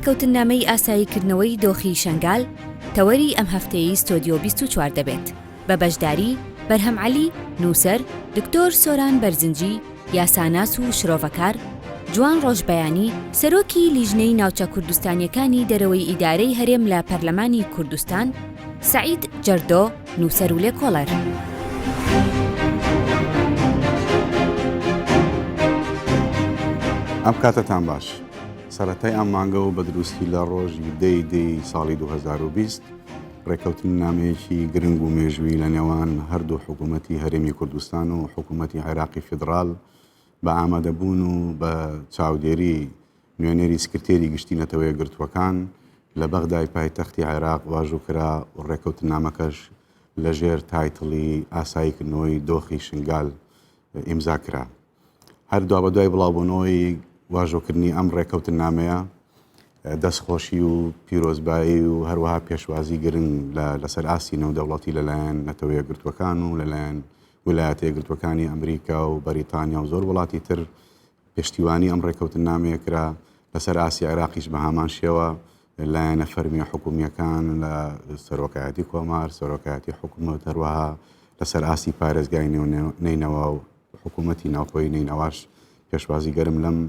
ڕێککەوتنامەی ئاساییکردنەوەی دۆخی شنگال تەوەری ئەم هەفتەیەی ستۆدیۆ 24 دەبێت بە بەشداری بەرهەم عەلی، نووسەر، دکتۆر سۆران بەرزنجی، یاساناس و شرۆڤەکار، جوان ڕۆژبەیانی، سەرۆکی لیژنەی ناوچە کوردستانیەکانی دەرەوەی ئیدارەی هەرێم لە پەرلەمانی کوردستان، سەعید جەردۆ، نووسەر و لێکۆڵەر. ئەم کاتتان باش. سەرەتای ئەم مانگە و بە دروستی لە ڕۆژی دەی ساڵی 2020 ڕێککەوتنامەیەکی گرنگ و مێژووی لە نێوان هەردوو حکوومەتی هەرێمی کوردستان و حکوومەتی عێراقی فیدڕال بە ئامادەبوون و بە چاودێری نوێنەری سکرتێری گشتی نەتەوەیە گرتووەکان لە بەغدای پایتەختی عێراق واژووکرا و ڕێککەوتنامەکەش لەژێر تایتڵی ئاساییکردنەوەی دۆخی شنگال ئیمزاکرا. هەردووە بە دوای بڵاوبوونەوەی واژۆکردنی ئەم ڕێککەوتنامەیە دەستخۆشی و پیرۆزبایی و هەروەها پێشوازی گرنگ لەسەر ئاسی نێودەوڵەتی لەلایەن نەتەوەیە گرتووەکان و لەلایەن ویلایەتە یەکگرتووەکانی ئەمریکا و بەریتانیا و زۆر وڵاتی تر پشتیوانی ئەم ڕێککەوتنامەیە کرا لەسەر ئاسی عێراقیش بە هەمان شێوە لایەنە فەرمیە حکوومیەکان لە سەرۆکایەتی کۆمار، سەرۆکایەتی حکوومەت، هەروەها لەسەر ئاسی پارێزگای نینەوە و حکوومەتی ناوخۆی نینەواش پێشوازی گەرم لەم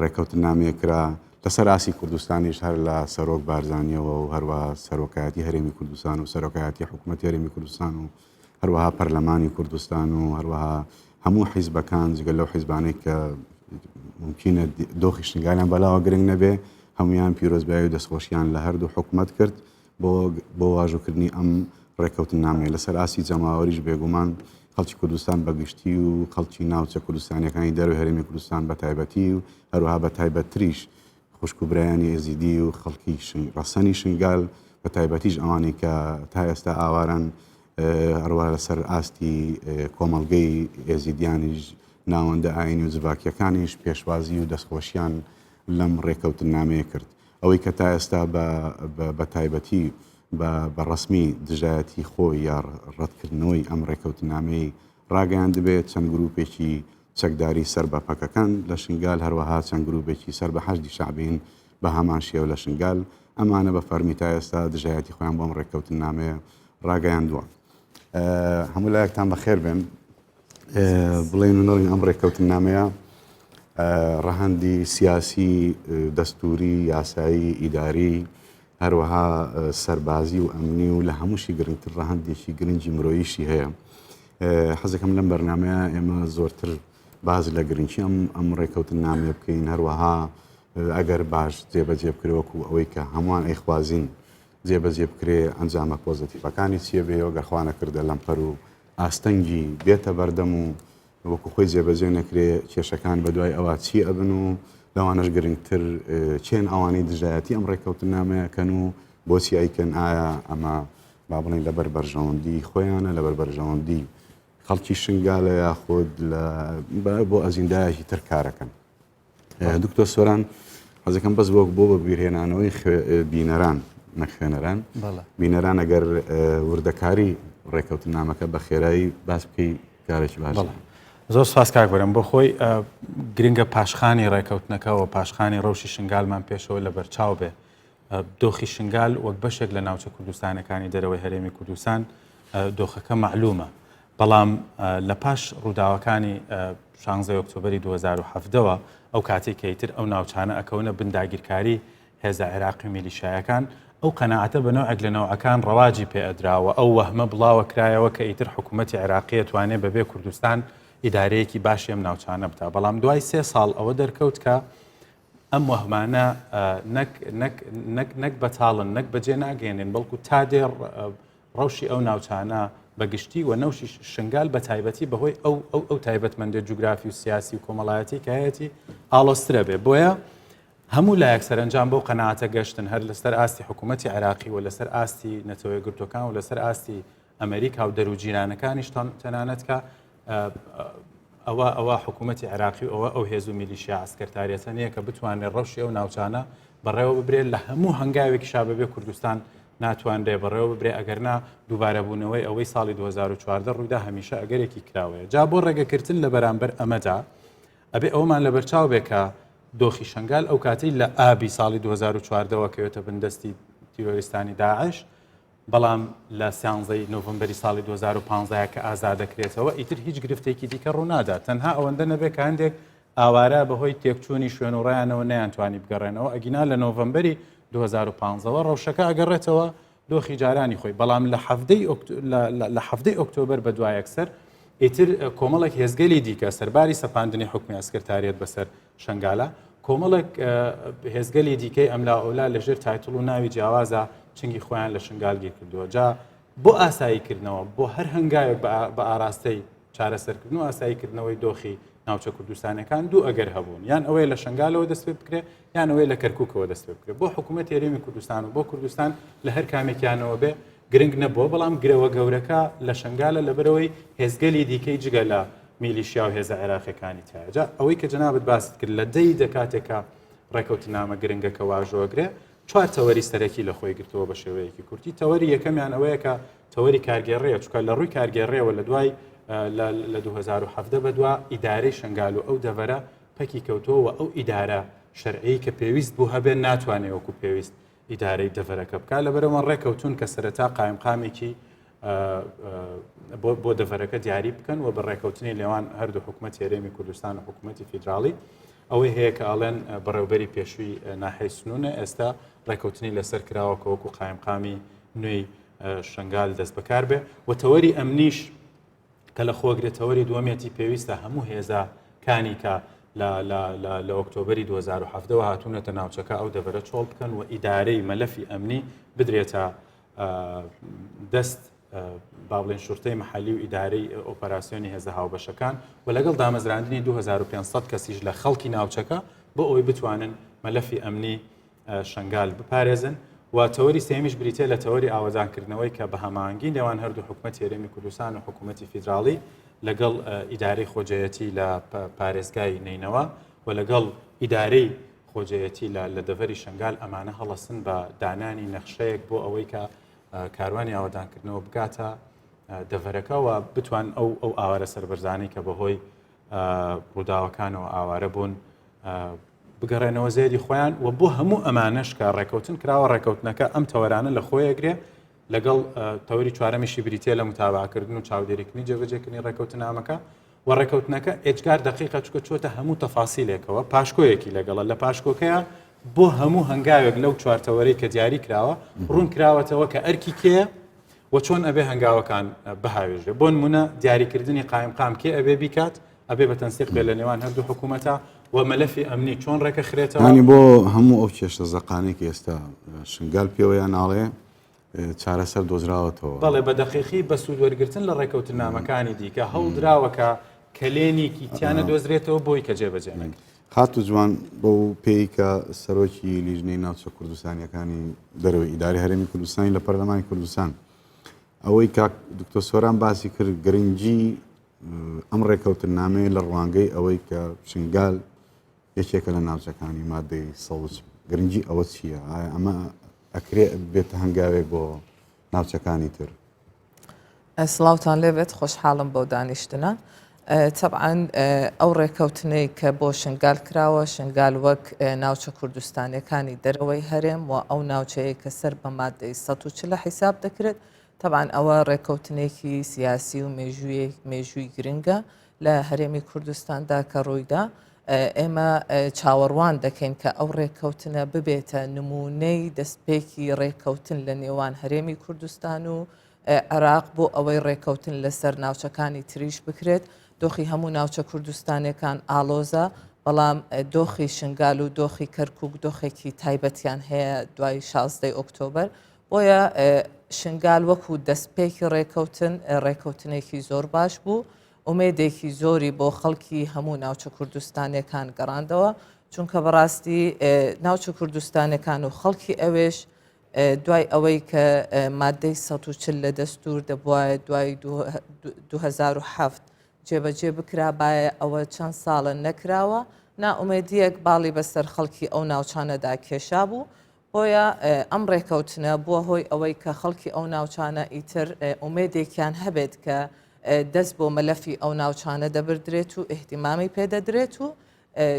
ڕێککەوتنامەیە کرا. لەسەر ئاسی کوردستانیش هەر لە سەرۆک بارزانیەوە و هەروەها سەرۆکایەتی هەرێمی کوردستان و سەرۆکایەتی حکوومەتی هەرێمی کوردستان و هەروەها پەرلەمانی کوردستان و هەروەها هەموو حیزبەکان جگەل لەو حیزبانەی کە ممکنە دۆخی شنگالیان بەلاوە گرنگ نەبێ هەمویان پیرۆزبایی و دەستخۆشیان لە هەردوو حکوومەت کرد بۆ واژۆکردنی ئەم ڕێککەوتنامەیە. لەسەر ئاسی جەماوەریش بێگومان خەڵکی کوردستان بەگشتی و خەڵکی ناوچە کوردستانیەکانی دەروی هەرێمی کوردستان بە تایبەتی و هەروەها بە تایبەتریش خوشک و برایانی ئێزیدی و خەڵکی ڕەسەنی شنگال بە تایبەتیش ئەوانی کە تا ئێستا ئاواران هەروەها لەسەر ئاستی کۆمەڵگەی ئێزیدیانیش ناوەندە ئاینی و جڤاکیەکانیش پێشوازی و دەستخۆشیان لەم ڕێککەوتنامەیە کرد. ئەوەی کە تا ئێستا بە تایبەتی بە ڕسمی دژایەتی خۆی یا ڕەتکردنەوەی ئەم ڕێککەوتنامەی ڕاگەیان دەبێت چەند گروپێکی چەکداری سەر بە پەکەکان لە شنگال، هەروەها چەند گروپێکی سەر بە حەشدی شعبین بە هەمان شێوە لە شنگال ئەمانە بە فەرمی تا ئێستا دژایەتی خۆیان بۆم ڕێککەوتنامەیە ڕاگەیاندووە. هەموو لایەکتان بەخێر بێن. بڵێن و نەڵین ئەم ڕێککەوتنامەیە ڕەهەندی سیاسی، دەستوری، یاسایی، ئیداری، هەروەها سەربازی و ئەمنی و لە هەمووشی گرنگتر ڕەهەندێکی گرنگی مرۆییشی هەیە. حەزەکەم لەم بەرنامەیە ئێمە زۆرتر باز لە گرنگی ئەم ڕێککەوتنامەیە بکەین، هەروەها ئەگەر باش جێبەجێ بکرێوەکو ئەوەی کە هەمووان ئەیخوازین جێبەجێ بکرێ ئەنجامە پۆزتیڤەکانی چیە بێ و گەرخوا نەکردە لەمپەر و ئاستەنگی بێتە بەردەم و وەکو خۆی جێبەجێ نەکرێ کێشەکان بە دوای ئەوە چی ئەبن و لەوانەش گرنگتر چێن ئەوانەی دژایەتی ئەم ڕێککەوتنامەیەکەن و بۆچی ئەیکەن، ئایا ئەمە با بڵێن لەبەر بەرژەوەندی خۆیانە، لەبەر بەرژەوەندی خەڵکی شنگالە یاخود بۆ ئەزیندایەکی تر کارەکەن. دکتۆر سۆران، حەزەکەم بەس بۆ بەبیرهێنانەوەی بینەران نەک خوێنەران، بینەران ئەگەر وردەکاری ڕێککەوتنامەکە بە خێرایی باس بکەی کارێکی باش. زۆر سپاس کاک بەرم. بۆ خۆی گرنگە پاشخانی ڕێککەوتنەکەەوە پاشخانی ڕەوشی شنگالمان پێشەوە لە بەرچاو بێ. دۆخی شنگال وەک بەشێک لە ناوچە کوردستانەکانی دەرەوەی هەرێمی کوردستان دۆخەکە معلومە، بەڵام لە پاش ڕووداوەکانی 16 ئۆکتۆبەری 2017ەوە ئەو کاتێک کەیتر ئەو ناوچانە ئەکەونە بنداگیرکاری هێزە عێراقی میلیشایەکان، ئەو قەناعەتە بە نەوعێک لە نەوعەکان ڕەواجی پێئەدراوە، ئەو وەهمە بڵاوە کرایەوە کە ئیتر حکوومەتی عێراقی ئەتوانێت بەبێ کوردستان ئیدارەیەکی باشی ئەم ناوچانە بتا. بەڵام دوای 3 ساڵ ئەوە دەرکەوت کە ئەم وەهمانە نەک بەتاڵن، نەک بەجێ ناگەێنن، بەڵکو تا دێ ڕەوشی ئەو ناوچانە بەگشتی و نەوشی شنگال بە تایبەتی بەهۆی ئەو تایبەتمەندە جوگرافی و سیاسی و کۆمەڵایەتی کە هەیەی ئاڵۆسترە بێ. بۆیە هەموو لایەک سەرنجام بۆ قەناعەتە گەشتن، هەر لەسەر ئاستی حکوومەتی عێراقی و لەسەر ئاستی نەتەوەیە گرتوەکان و لەسەر ئاستی ئەمریکا و دەروجیرانەکانیش تەنانەت کە ئەوە حکوومەتی عێراقی ئەو هێز و میلیشیا عسکەرتاریەتە نییە کە بتوانێت ڕەوشی ئەو ناوچانە بەڕێوە ببرێت لە هەموو هەنگاوێکی شابەبێ کوردستان ناتوانرێ بەڕێوە ببرێ ئەگەرنا دووبارەبوونەوەی ئەوەی ساڵی 2014 ڕوویدا هەمیشە ئەگەرێکی کراوەیە. جا بۆ ڕێگەکردن لە بەرامبەر ئەمەدا ئەبێ ئەومان لە بەرچاو بێ کە دۆخی شنگال ئەو کاتی لە ئابی ساڵی 2014ەوە کەوێتە بندستی تیرۆریستانی داعش بەڵام لە سیانزەی نۆڤمبەری ساڵی 2015 کە ئازاد دەکرێتەوە ئیتر هیچ گرفتێکی دیکە ڕوونادا تەنها ئەوەندە نەبێت کە هەندێک ئاوارە بەهۆی تێکچوونی شوێن و ڕایانەوە نەیانتوانی بگەڕێنەوە ئەگینا لە نۆڤمبەری 2015ەوە ڕەوشەکە ئەگەڕێتەوە دۆخی جارانی خۆی بەڵام لە هەفتەی ئۆکتۆبر بە دوای یەکسەر ئیتر کۆمەڵێک هێزگەلی دیکە سەرباری سەپاندنی حکومی ئەسکرتاریەت بەسەر شنگالە کۆمەڵێک هێزگەلی دیکەی ئەملا ئەولا لەژێر تایتڵ و ناوی جیاوازە چنگی خۆیان لە شنگال گیر کردووە جا بۆ ئاساییکردنەوە بۆ هەر هەنگاوێک بە ئاراستەی چارەسەرکردن و ئاساییکردنەوەی دۆخی ناوچە کوردستانەکان دوو ئەگەر هەبوون یان ئەوەی لە شنگالەوە دەست پێ بکرێت یان ئەوەی لە کەرکووکەوە دەست پێ بکرێت بۆ حکوومەت هێرێمی کوردستان و بۆ کوردستان لە هەر کامێکیانەوە بێ گرنگ نەبووە بەڵام گرەوە گەورەکە لە شنگالە لەبەرەوەی هێزگەلی دیکەی جگە لە میلیشیا و هێزە عێراقیەکانی تایجا ئەوەی کە جەنابەت باست کرد لە دەی دەکاتێکە ڕێکەوتنامە گرنگەکە واژۆگرێ چوار تەوەری سەرەکی لە خۆی گرتەوە بە شێوەیەکی کورتی تەوەری یەکەمیان ئەوەیە کە تەوەری کارگێڕەیە چکە لە ڕووی کارگێڕێەوە لە دوای لە 2017 بەدوا ئیدارەی شنگال و ئەو دەڤەرە پەکی کەوتەوە و ئەو ئیدارە شەرعی کە پێویست بوو هەبێن ناتوانێت وەکو پێویست ئیدارەی دەڤەرەکە بکات لەبەرەوە ڕێکەوتون کە سەرەتا قایمقامێکی بۆ دەڤەرەکە دیاری بکەن و بە ڕێکەوتنی لێوان هەردوو حکوومەت هێرێمی کوردستان و حکوومەتی فیدراڵی ئەوەی هەیە کە ئاڵێن بەڕێوبەری پێشووی ناحەی سنوونە ئێستا ڕێکەوتنی لەسەر کراوە کە وەکو قایمقامی نوێی شنگال دەست بەکار بێ و تەوەری ئەمنیش کە لە خۆگرێتەوەری دووەمێتی پێویستە هەموو هێزەکانی کە لە ئۆکتۆبری 2017 هاتوونەتە ناوچەکە ئەو دەبەرە چۆڵ بکەن و ئیدارەی مەلەفی ئەمنی بدرێتە دەست با بڵێن شورتەی مەحەلی و ئیدارەی ئۆپەراسیۆنی هێزە هاوبەشەکان و لەگەڵ دامەزراندنی 2500 کەسیش لە خەڵکی ناوچەکە بۆ ئەوەی بتوانن مەلەفی ئەمنی شنگال بپارێزن و تەوەری سێمیش بریتێ لە تەوەری ئاوەدانکردنەوەی کە بە هەماهەنگی نێوان هەردوو حکوومەت هێرێمی کوردستان و حکوومەتی فیدراڵی لەگەڵ ئیدارەی خۆجەیەتی لە پارێزگای نینەوە و لەگەڵ ئیدارەی خۆجەیەتی لە دەڤەری شنگال ئەمانە هەڵەسن بە دانانی نەخشەیەک بۆ ئەوەی کە کاروانی ئاوەدانکردنەوە بگاتە دەڤەرەکە و بتوان ئەو ئاوارە سەربەرزانەی کە بەهۆی ڕووداوەکانەوە ئاوارە بوون بگەڕێنەوە زێری خۆیان و بۆ هەموو ئەمانەش کە ڕێکەوتن کراوە ڕێکەوتنەکە ئەم تەوەرانە لە خۆیەگرێ لەگەڵ تەوەری چوارەمیشی بریتێ لە متابعکردن و چاودێریکردنی جێبەجێکردنی ڕێکەوتنامەکە و ڕێکەوتنەکە ئێجگار دقیقە چکە چۆتە هەموو تەفاسیلێکەوە پاشکۆیەکی لەگەڵە لە پاشکۆکەیە بۆ هەموو هەنگاوێک لەو چوار تەوەرەی کە دیاری کراوە ڕوون کراوەتەوە کە ئەرکی کێ و چۆن ئەبێ هەنگاوەکان بەهاوێژێ بۆ نمونە دیاریکردنی قایمقام کێ ئەبێ بیکات ئەبێ بە تەنسیق بێ لە نێوان هەردوو حکوومەتە و مەلەفی ئەمنی چۆن ڕێکە خرێتەوە ینی بۆ هەموو ئەو کێشە زەقانێک ئێستا شنگال پێوەیان ناڵێ چارەسەر دۆزراوەتەوە بەڵێ بە دەقیقی بە سوودوەرگرتن لە ڕێکەوتنامەکانی دیکە هەوڵدراوەکە کلێنێکی تیانە دۆزرێتەوە بۆی کە جێبەجێ نەکرێت خاتو جوان بۆ پێی کە سەرۆکی لیژنەی ناوچە کوردستانیەکانی دەرەوەی ئیداری هەرێمی کوردستانی لە پەرلەمانی کوردستان ئەوەی کاک دکتۆر سۆران باسی کرد گرنگی ئەم ڕێکەوتنامەیە لە ڕوانگەی ئەوەی کە شنگال یەکێکە لە ناوچەکانی مادەی سەوز گرنگی ئەوە چییە؟ ئەمە ئەکرێ بێتە هەنگاوێک بۆ ناوچەکانی تر. سڵاوتان لێبێت خۆشحاڵم بۆ دانیشتنە. طبعاً ئەو ڕێکەوتنەی کە بۆ شنگال کراوە شنگال وەک ناوچە کوردستانیەکانی دەرەوەی هەرێم و ئەو ناوچەیە کە سەر بە مادەی 140 حیساب دەکرێت طبعاً ئەوە ڕێکەوتنێکی سیاسی و مێژووی گرنگە لە هەرێمی کوردستاندا کە ڕوویدا ئێمە چاوەڕوان دەکەین کە ئەو ڕێکەوتنە ببێتە نمونەی دەستپێکی ڕێکەوتن لە نێوان هەرێمی کوردستان و عێراق بۆ ئەوەی ڕێکەوتن لەسەر ناوچەکانی تریش بکرێت دۆخی هەموو ناوچە کوردستانەکان ئالۆزە بەڵام دۆخی شنگال و دۆخی کەرکووک دۆخێکی تایبەتیان هەیە دوای 16 ئۆکتۆبر بۆیە شنگال وەکو دەستپێکی ڕێکەوتنێکی زۆر باش بوو ئومێدێکی زۆری بۆ خەڵکی هەموو ناوچە کوردستانەکان گەڕاندەوە چونکە بەڕاستی ناوچە کوردستانەکان و خەڵکی ئەوێش دوای ئەوەی کە مادەی 140 لە دەستور دەبواە دوای 2007 جێبەجێ بکرا باە ئەوە چەند ساڵە نەکراوە نائومێدیەک باڵی بەسەر خەڵکی ئەو ناوچانەدا کێشا بوو بۆیە ئەم ڕێکەوتنە بووە هۆی ئەوەی کە خەڵکی ئەو ناوچانە ئیتر ئومێدێکیان هەبێت کە دەست بۆ مەلەفی ئەو ناوچانە دەبردرێت و ئیحتیمامی پێدەدرێت و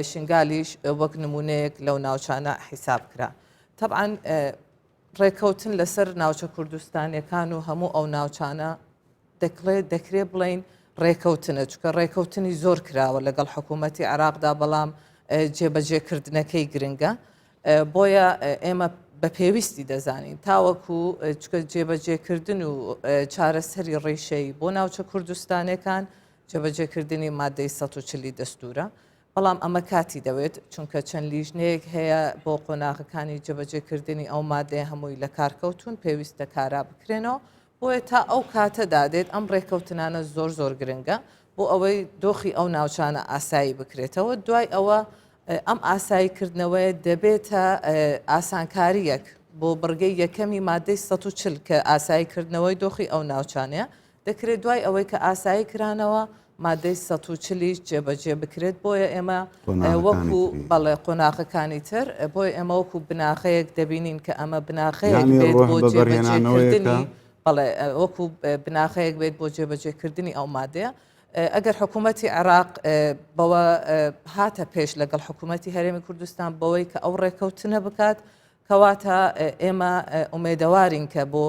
شنگالیش وەک نمونەیەک لەو ناوچانە حیساب کرا. طبعاً ڕێکەوتن لەسەر ناوچە کوردستانیەکان و هەموو ئەو ناوچانە دەکرێت بڵین ڕێکەوتنە، چکە ڕێکەوتنی زۆر کراوە لەگەڵ حکوومەتی عراقدا، بەڵام جێبەجێکردنەکەی گرنگە. بۆیە ئێمە بە پێویستی دەزانین تاوەکو چکە جێبەجێکردن و چارەسەری ڕێشەی بۆ ناوچە کوردستانەکان جێبەجێکردنی مادەی 140 دەستورە، بەڵام ئەمە کاتی دەوێت چونکە چەند لیژنەیەک هەیە بۆ قۆناغەکانی جێبەجێکردنی ئەو مادەیە هەمووی لە کارکەوتون پێویستە کارا بکرێنەوە. بۆیە تا ئەو کاتە دادێت ئەم ڕێکەوتنانە زۆر گرنگە بۆ ئەوەی دۆخی ئەو ناوچانە ئاسایی بکرێتەوە. دوای ئەوە ئەم ئاساییکردنەوەی دەبێتە ئاسانکاریەک بۆ بڕگەی یەکەمی مادەی 140 کە ئاساییکردنەوەی دۆخی ئەو ناوچانەیە دەکرێت دوای ئەوەی کە ئاسایی کرانەوە مادەی 140 جێبەجێ بکرێت. بۆیە ئێمە وەکو بەڵێ قۆناغەکانی تر بۆی ئێمە وەکو بناغەیەک دەبینین کە ئەمە بناغەیەک بێت بۆ جێبەجێکردنی بەڵێ وەکو بناغەیەک بێت بۆ جێبەجێکردنی ئەو مادەیە. ئەگەر حکوومەتی عراق بەوە هاتە پێش لەگەڵ حکوومەتی هەرێمی کوردستان بەوەی کە ئەو ڕێکەوتنە بکات، کەواتە ئێمە ئومێدەوارین کە بۆ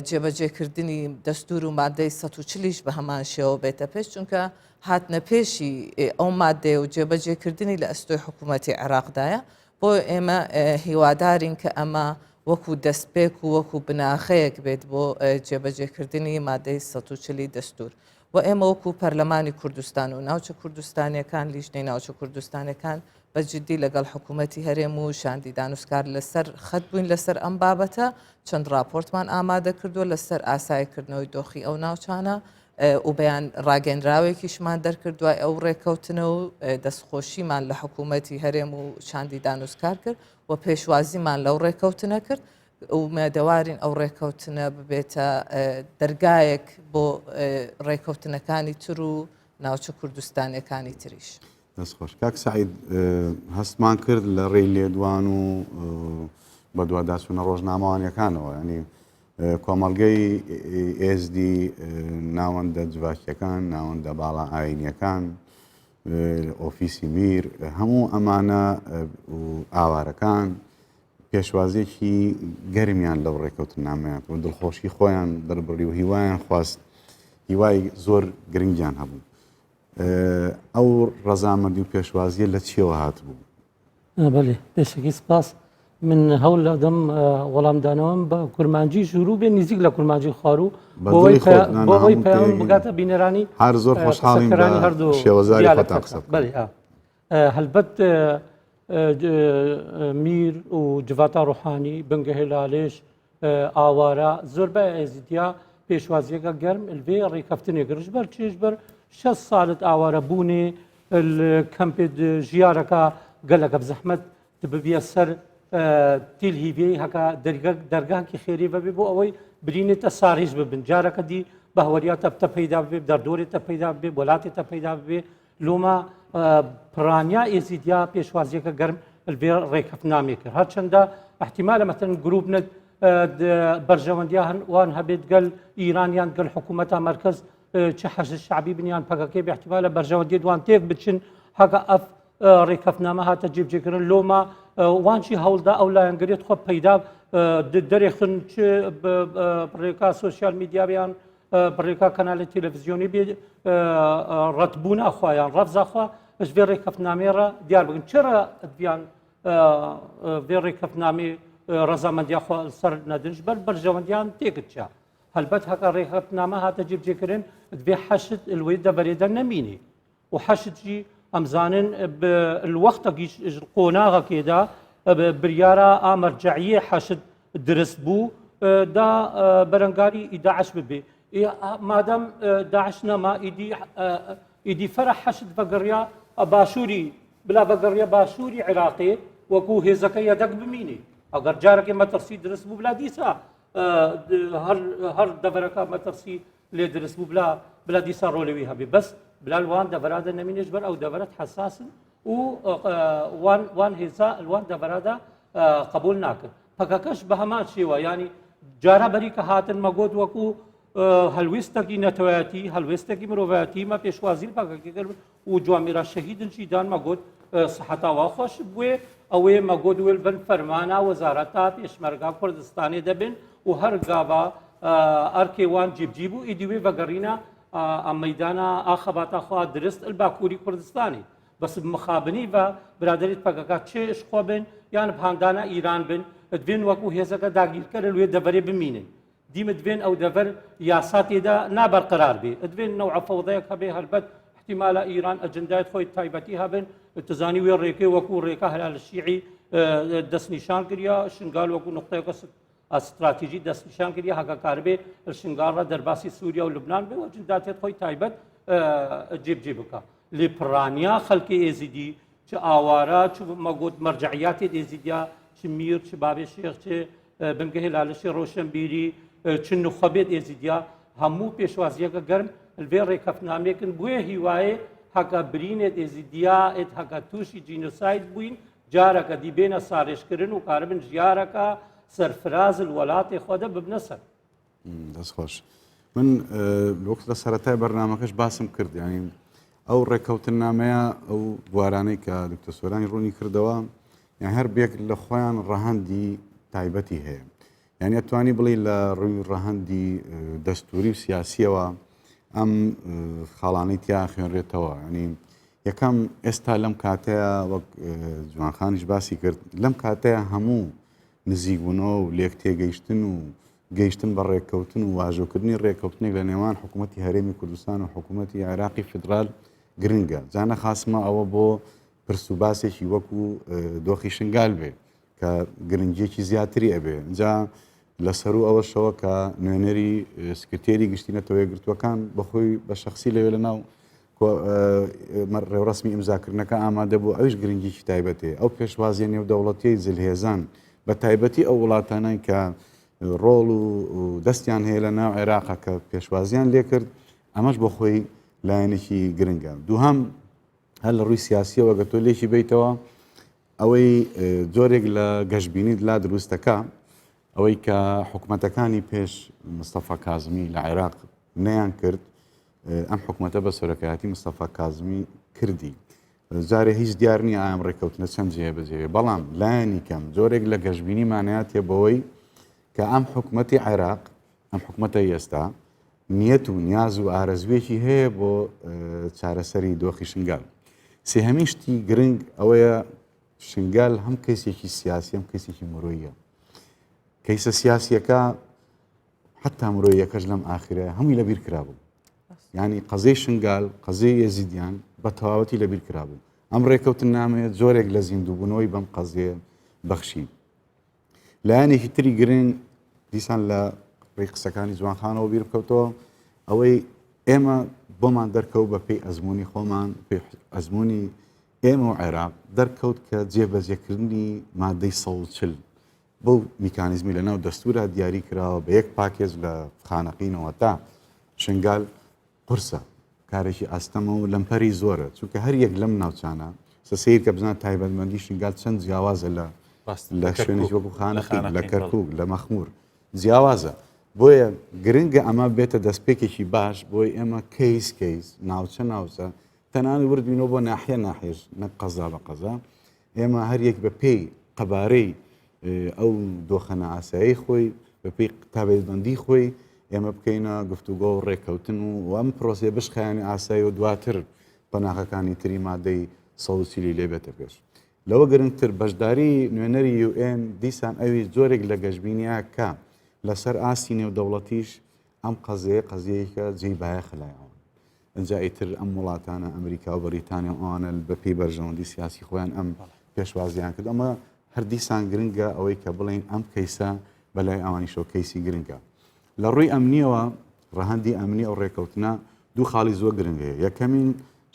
جێبەجێکردنی دەستور و مادەی 140 بە هەمان شێوە بێتە پێش، چونکە هاتنە پێشی ئەو مادەیە و جێبەجێکردنی لە ئەستۆی حکوومەتی عراقدایە. بۆ ئێمە هیوادارین کە ئەمە وەکو دەستپێک و وەکو بناخەیەک بێت بۆ جێبەجێکردنی مادەی 140 دەستور. و ئێمە وەکو پەرلەمانی کوردستان و ناوچە کوردستانیەکان لیژنەی ناوچە کوردستانەکان بەجددی لەگەڵ حکوومەتی هەرێم و شاندی دانوستکار لەسەر خەت بووین لەسەر ئەم بابەتە. چەند راپۆرتمان ئامادە کردووە لەسەر ئاساییکردنەوەی دۆخی ئەو ناوچانە و بەیان ڕاگەندراوێکیشمان دەرکردوای ئەو ڕێکەوتنە و دەستخۆشیمان لە حکوومەتی هەرێم و شاندی دانوستکار کرد و پێشوازیمان لەو ڕێکەوتنە کرد ومێدەوارین ئەو ڕێکەوتنە ببێتە دەرگایەک بۆ ڕێکەوتنەکانی تر و ناوچە کوردستانیەکانی تریش. دەستخۆش کاک سعید هەستمان کرد لە ڕێی لێدوان و بە دوواداچوونە ڕۆژنامەوانیەکانەوە، ینی کۆمەڵگەی ئSD ناوەندە جوواکیەکان، ناوەندە باڵا ئاینیەکان، ئۆفیسی میر، هەموو ئەمانە و ئاوارەکان پێشوازێکی گەرمیان لەو ڕێکەوتنامەیە و دڵخۆشی خۆیان دەربڕی و هیوایان خواست، هیوای زۆر گرنگیان هەبوو. ئەو ڕەزامەندی و پێشوازیە لە چیەوە هاتبوو؟ بەڵێ پێشەکی سپاس. من هەوڵ دەدەم وەڵامدانەوەم بە کورمانجی ژوورو بێ نزیک لە کورمانجی خواارو بۆەوەی پەیام بگاتە بینەرانی هەر زۆر خۆشحاڵین بە شێوەزاری خۆتان قسە بکەن. هەلبەت میر و جڤاتا ڕوحانی بنگە هێلالێش ئاوارە زۆربەی ئێزیدیا پێشوازیەکە گەرم لێ ڕێکەفتنێک گرژ بەر چێژ بەر 6 ساڵت ئاوارە بوونێ کەمپێت ژیارەکە گەلەکە بزەحمەت ببیە سەر تیل هیڤێی هەکە دەرگاکی خێری بەبێ بۆ ئەوەی برینێتە ساریش ببن جارەکە دی بەهوەریاتە پتە پەیدا بێ دەردۆرێتە پەیدا بێ وڵاتێتە پەیدا بێ لۆمە پرانیا ئێزیدیا پێشوازیەکە گەرم بێ ڕێکەفتنامێ کرد هەرچەندە احتیمالە مەتەن گروپ نەت بەرژەوەندیا وان هەبێت گەل ئیرانیان گەل حکوومەتە مەرکەز چه حەشد شعبی بنیان پەکەکەی باحتیمالە بەرژەوەندی دوان تێک بچن هەکە ئەف ڕێکەفتنامە هاتە جێبجێکردن لۆمە وانچی هەوڵدا ئەو لایەنگرێت خۆ پەیدا دەرێخن ڕێکا سوسیال میدیاویان بڕێکا کەنالی تەلەڤیزیۆنی بێ ڕەتبوونا خۆیان ڕەفزاخوا بێ ڕێکەفتنامێڕە دیار بگن چرا دیان بێ ڕێکەفتنامێ ڕەزامەندیاخوا سەر نەدنج بەر بەرژەوەندیان تێکتچە هەلبەت هەکە ڕێکەفتنامە هاتە جێبجێکردن بێ حەشد الوێ دەبەرێدە نەمینی و حەشدجی ئەمزانن الوەختەکیش قۆناغەکێدا بریارە ئامەرجەعیە حەشد درست بوو دا بەرەنگاری ئیداعش ببێ مادەم داعش نەما ئیدی فەرە حەشد بەگەڕیا باشووری بلا بەگەڕیا باشووری عێراقی وەکو هێزەکە یەدەک بمینێ ئەگەر جارێکی مەترسی درست بوو بلا دیسا هەر دەبەرەکە مەترسی لێ درست بوو بلا دیسا ڕۆلەوی هەبێ بەس بلال وان دەبەرادە نەمینێش بەر ئەو دەبەرەت حساسن و وان هێزا الوان دەبەرادە قبول ناکرد پەکەکەش بە هەمان شێوە ینی جارە بەری کە هاتن مەگۆت وەکو هەلوێستێکی نەتەوەیەتی هەلوێستێکی مرۆڤایەتی مە پێشوازی پەکەکە کرد و جوامیرە شەهیدن چیدان مەگۆت سەحەتاوا خۆش بوێ ئەوێ مەگۆدوێل بن فەرمانە وەزارەتا پێشمەرگا کوردستانی دەبن و هەر گاوا ئەرکێوان جیبجی بوو ئیدیوێ بەگەڕینە ئەمەدانە ئاخەباتەخوا درست الباکووری کوردستانی بەس مخابنی بە برادریت پەکەکە چێش خۆ بن یان هەندانە ئیران بن دوێن وەکو هێزەکە داگیرکەرە لێ دەبەرێ بمینن دیمە دوێن ئەو دەڤەر یاسا تێدا نابەرقرار بێ دوێن نەوع فەوضەیەک هەبێ هەلبەت احتیمالە ئیران ئەجندایەت خۆی تایبەتی هەبن تزانی وێ ڕێکەی وەکو ڕێکە هەلال شیعی دەستنیشان کردیا شنگال وەکو نقطەیەکە استراتیژی دەستنیشان کردیا هەکەکار بێ شنگاڕە دەرباسی سووریا و لوبنان بێ و ئەجنداتێت خۆی تایبەت جێبجێ بکە لێ پڕانیا خەڵکی ئێزیدی چ ئاوارە چ مەگوت مەرجعیاتی ئێزیدیا چ میر چ بابێ شێخ چ بنگە هێلالەشی ڕۆشنبیری چ نخەبێت ئێزیدیا هەموو پێشوازیەکە گەرم لێ ڕێکەفنامێکن بووە هیوایە هەکە برینێت ئێزیدیا ئێت هەکە تووشی جینۆساید بووین جارەکە دیبێنە ساڕێژکردن و کاربن ژیارەکە سەرفرازل وڵاتی خۆدە ببنە سەر دەستخۆش من وەکت لە سەرەتای بەرنامەکەش باسم کرد ینی ئەو ڕێکەوتن نامەیە ئەو بوارانەی کە دکتۆر سۆرانی ڕوونی کردەوە یان هەر بێک لە خۆیان ڕەهەندی تایبەتی هەیە یعنی ئەتوانی بڵێ لە ڕووی ڕەهەندی دەستوری و سیاسیەوە ئەم خاڵانەی تیا خوێنرێتەوە ینی یەکەم ئێستا لەم کاتەیە وەک جوانخانیش باسی کرد لەم کاتەیە هەموو نزیکبوونەوە و لێک تێگەیشتن و گەیشتن بە ڕێککەوتن و واژۆکردنی ڕێککەوتنێک لە نێوان حکوومەتی هەرێمی کوردستان و حکوومەتی عێراقی فدرال گرنگە جانە خاسمە ئەوە بۆ پرسوباسێکی وەکو دۆخی شنگال بێ کە گرنگیەکی زیاتری ئەبێ جا لەسەر و ئەوەشەوە کە نوێنەری سکرتێری گشتینەتەوەی گرتوەکان بەخۆی بە شخصی لەوێ لە ناو ڕێوڕسمی ئیمزاکردنەکە ئامادە بوو ئەوش گرنگیی تایبەتێ ئەو پێشوازیە نێودەوڵەتی جلهێزان بە تایبەتی ئەو وڵاتانەی کە ڕۆڵ و دەستیان هەیە لە ناو عێراقا کە پێشوازیان لێ کرد ئەمەش بۆ خۆی لایەنێکی گرنگە دووهەم هەر لە ڕووی سیاسیەوە گە تۆ لێکی بیتەوە ئەوەی جۆرێک لە گەشتبینیت لا دروستەکە ئەوەی کە حکوومەتەکانی پێش مستەفا کازمی لە عێراق نەیان کرد ئەم حکوومەتە بە سەرۆکایەتی مستەفا کازمی کردی جارێ هیچ دیار نییە ئام ڕێککەوتنە چەند جێبەجێ بەڵام لایەنی کەم جۆرێک لە گەشتبینی مانایەتێ بەوەی کە ئەم حکوومەتی عێراق ئەم حکوومەتە ئێستا نیەت و نیاز و ئارەزوێکی هەیە بۆ چارەسەری دۆخی شنگال سێهەمین شتی گرنگ ئەوەیە شنگال هەم کەسێکی سیاسی هەم کەسێکی مرۆییە کەیسە سیاسیەکە حتا مرۆیەکەش لەم ئاخرە هەمووی لەبیر کرابوو ینی قەزەی شنگال قەزەی یەزیدیان بە تەواوەتی لەبیر کرابوو ئەم ڕێکەوتن نامەیە جۆرێک لە زیندووبوونەوەی بەم قەزەیە بەخشی لایەنێکی تری گرنگ دیسان لە ڕێی قسەکانی جوانخانەوە بیر بکەوتەوە ئەوەی ئێمە بۆمان دەرکەوت بە پێی ئەزمموی خۆمان پێی ئەزمموی ئێمە و عێراق دەرکەوت کە جێبەجێکردنی مادەی 140 بەو میکانیزمی لەناو دەستورە دیاری کراوە بە یەک پاکێز لە خانەقینەوە تا شنگال قورسە کارێکی ئاستەمە و لەمپەری زۆرە چونکە هەر یەک لەم ناوچانە سەیر کە بزان تایبەتمەندی شنگال چەند جیاوازە لە شوێنێکی وەکو خانەقین لە کەرکووک لە مەخمور جیاوازە بۆیە گرنگە ئەمە بێتە دەستپێکێکی باش بۆی ئێمە کەیس ناوچە تەنانەت وردبینەوە بۆ ناحیە ناحێش نە قەزا بە قەزا ئێمە هەر یەک بە پێی قەبارەی ئەو دۆخەنە ئاسایی خۆی بە پێی تابێتبەندی خۆی ئێمە بکەینە گفتوگۆ و ڕێککەوتن و ئەم پرۆسێ بشخایانی ئاسایی و دواتر پەناغەکانی تری مادەی 140 لێ بێتە پێش لەوە گرنگتر بەشداری نوێنەری UN دیسان ئەوی جۆرێک لە گەشتبینیە کە لەسەر ئاسی نێودەوڵەتیش ئەم قەزەیەکە جێی بایەخلایەوە ئەجا ئیتر ئەم وڵاتانە ئەمریکا و بەریتانیا ئەوانە بە پێی بەرژەوەندی سیاسی خۆیان ئەم پێشوازیان کرد ئەمە هەردیسان گرنگە ئەوەی کە بڵین ئەم کەیسە بەلای ئەوانیشەوە کەیسی گرنگە لە ڕووی ئەمنیەوە ڕەهەندی ئەمنی ئەو ڕێکەوتنە دوو خاڵی زۆر گرنگەیە یەکەمین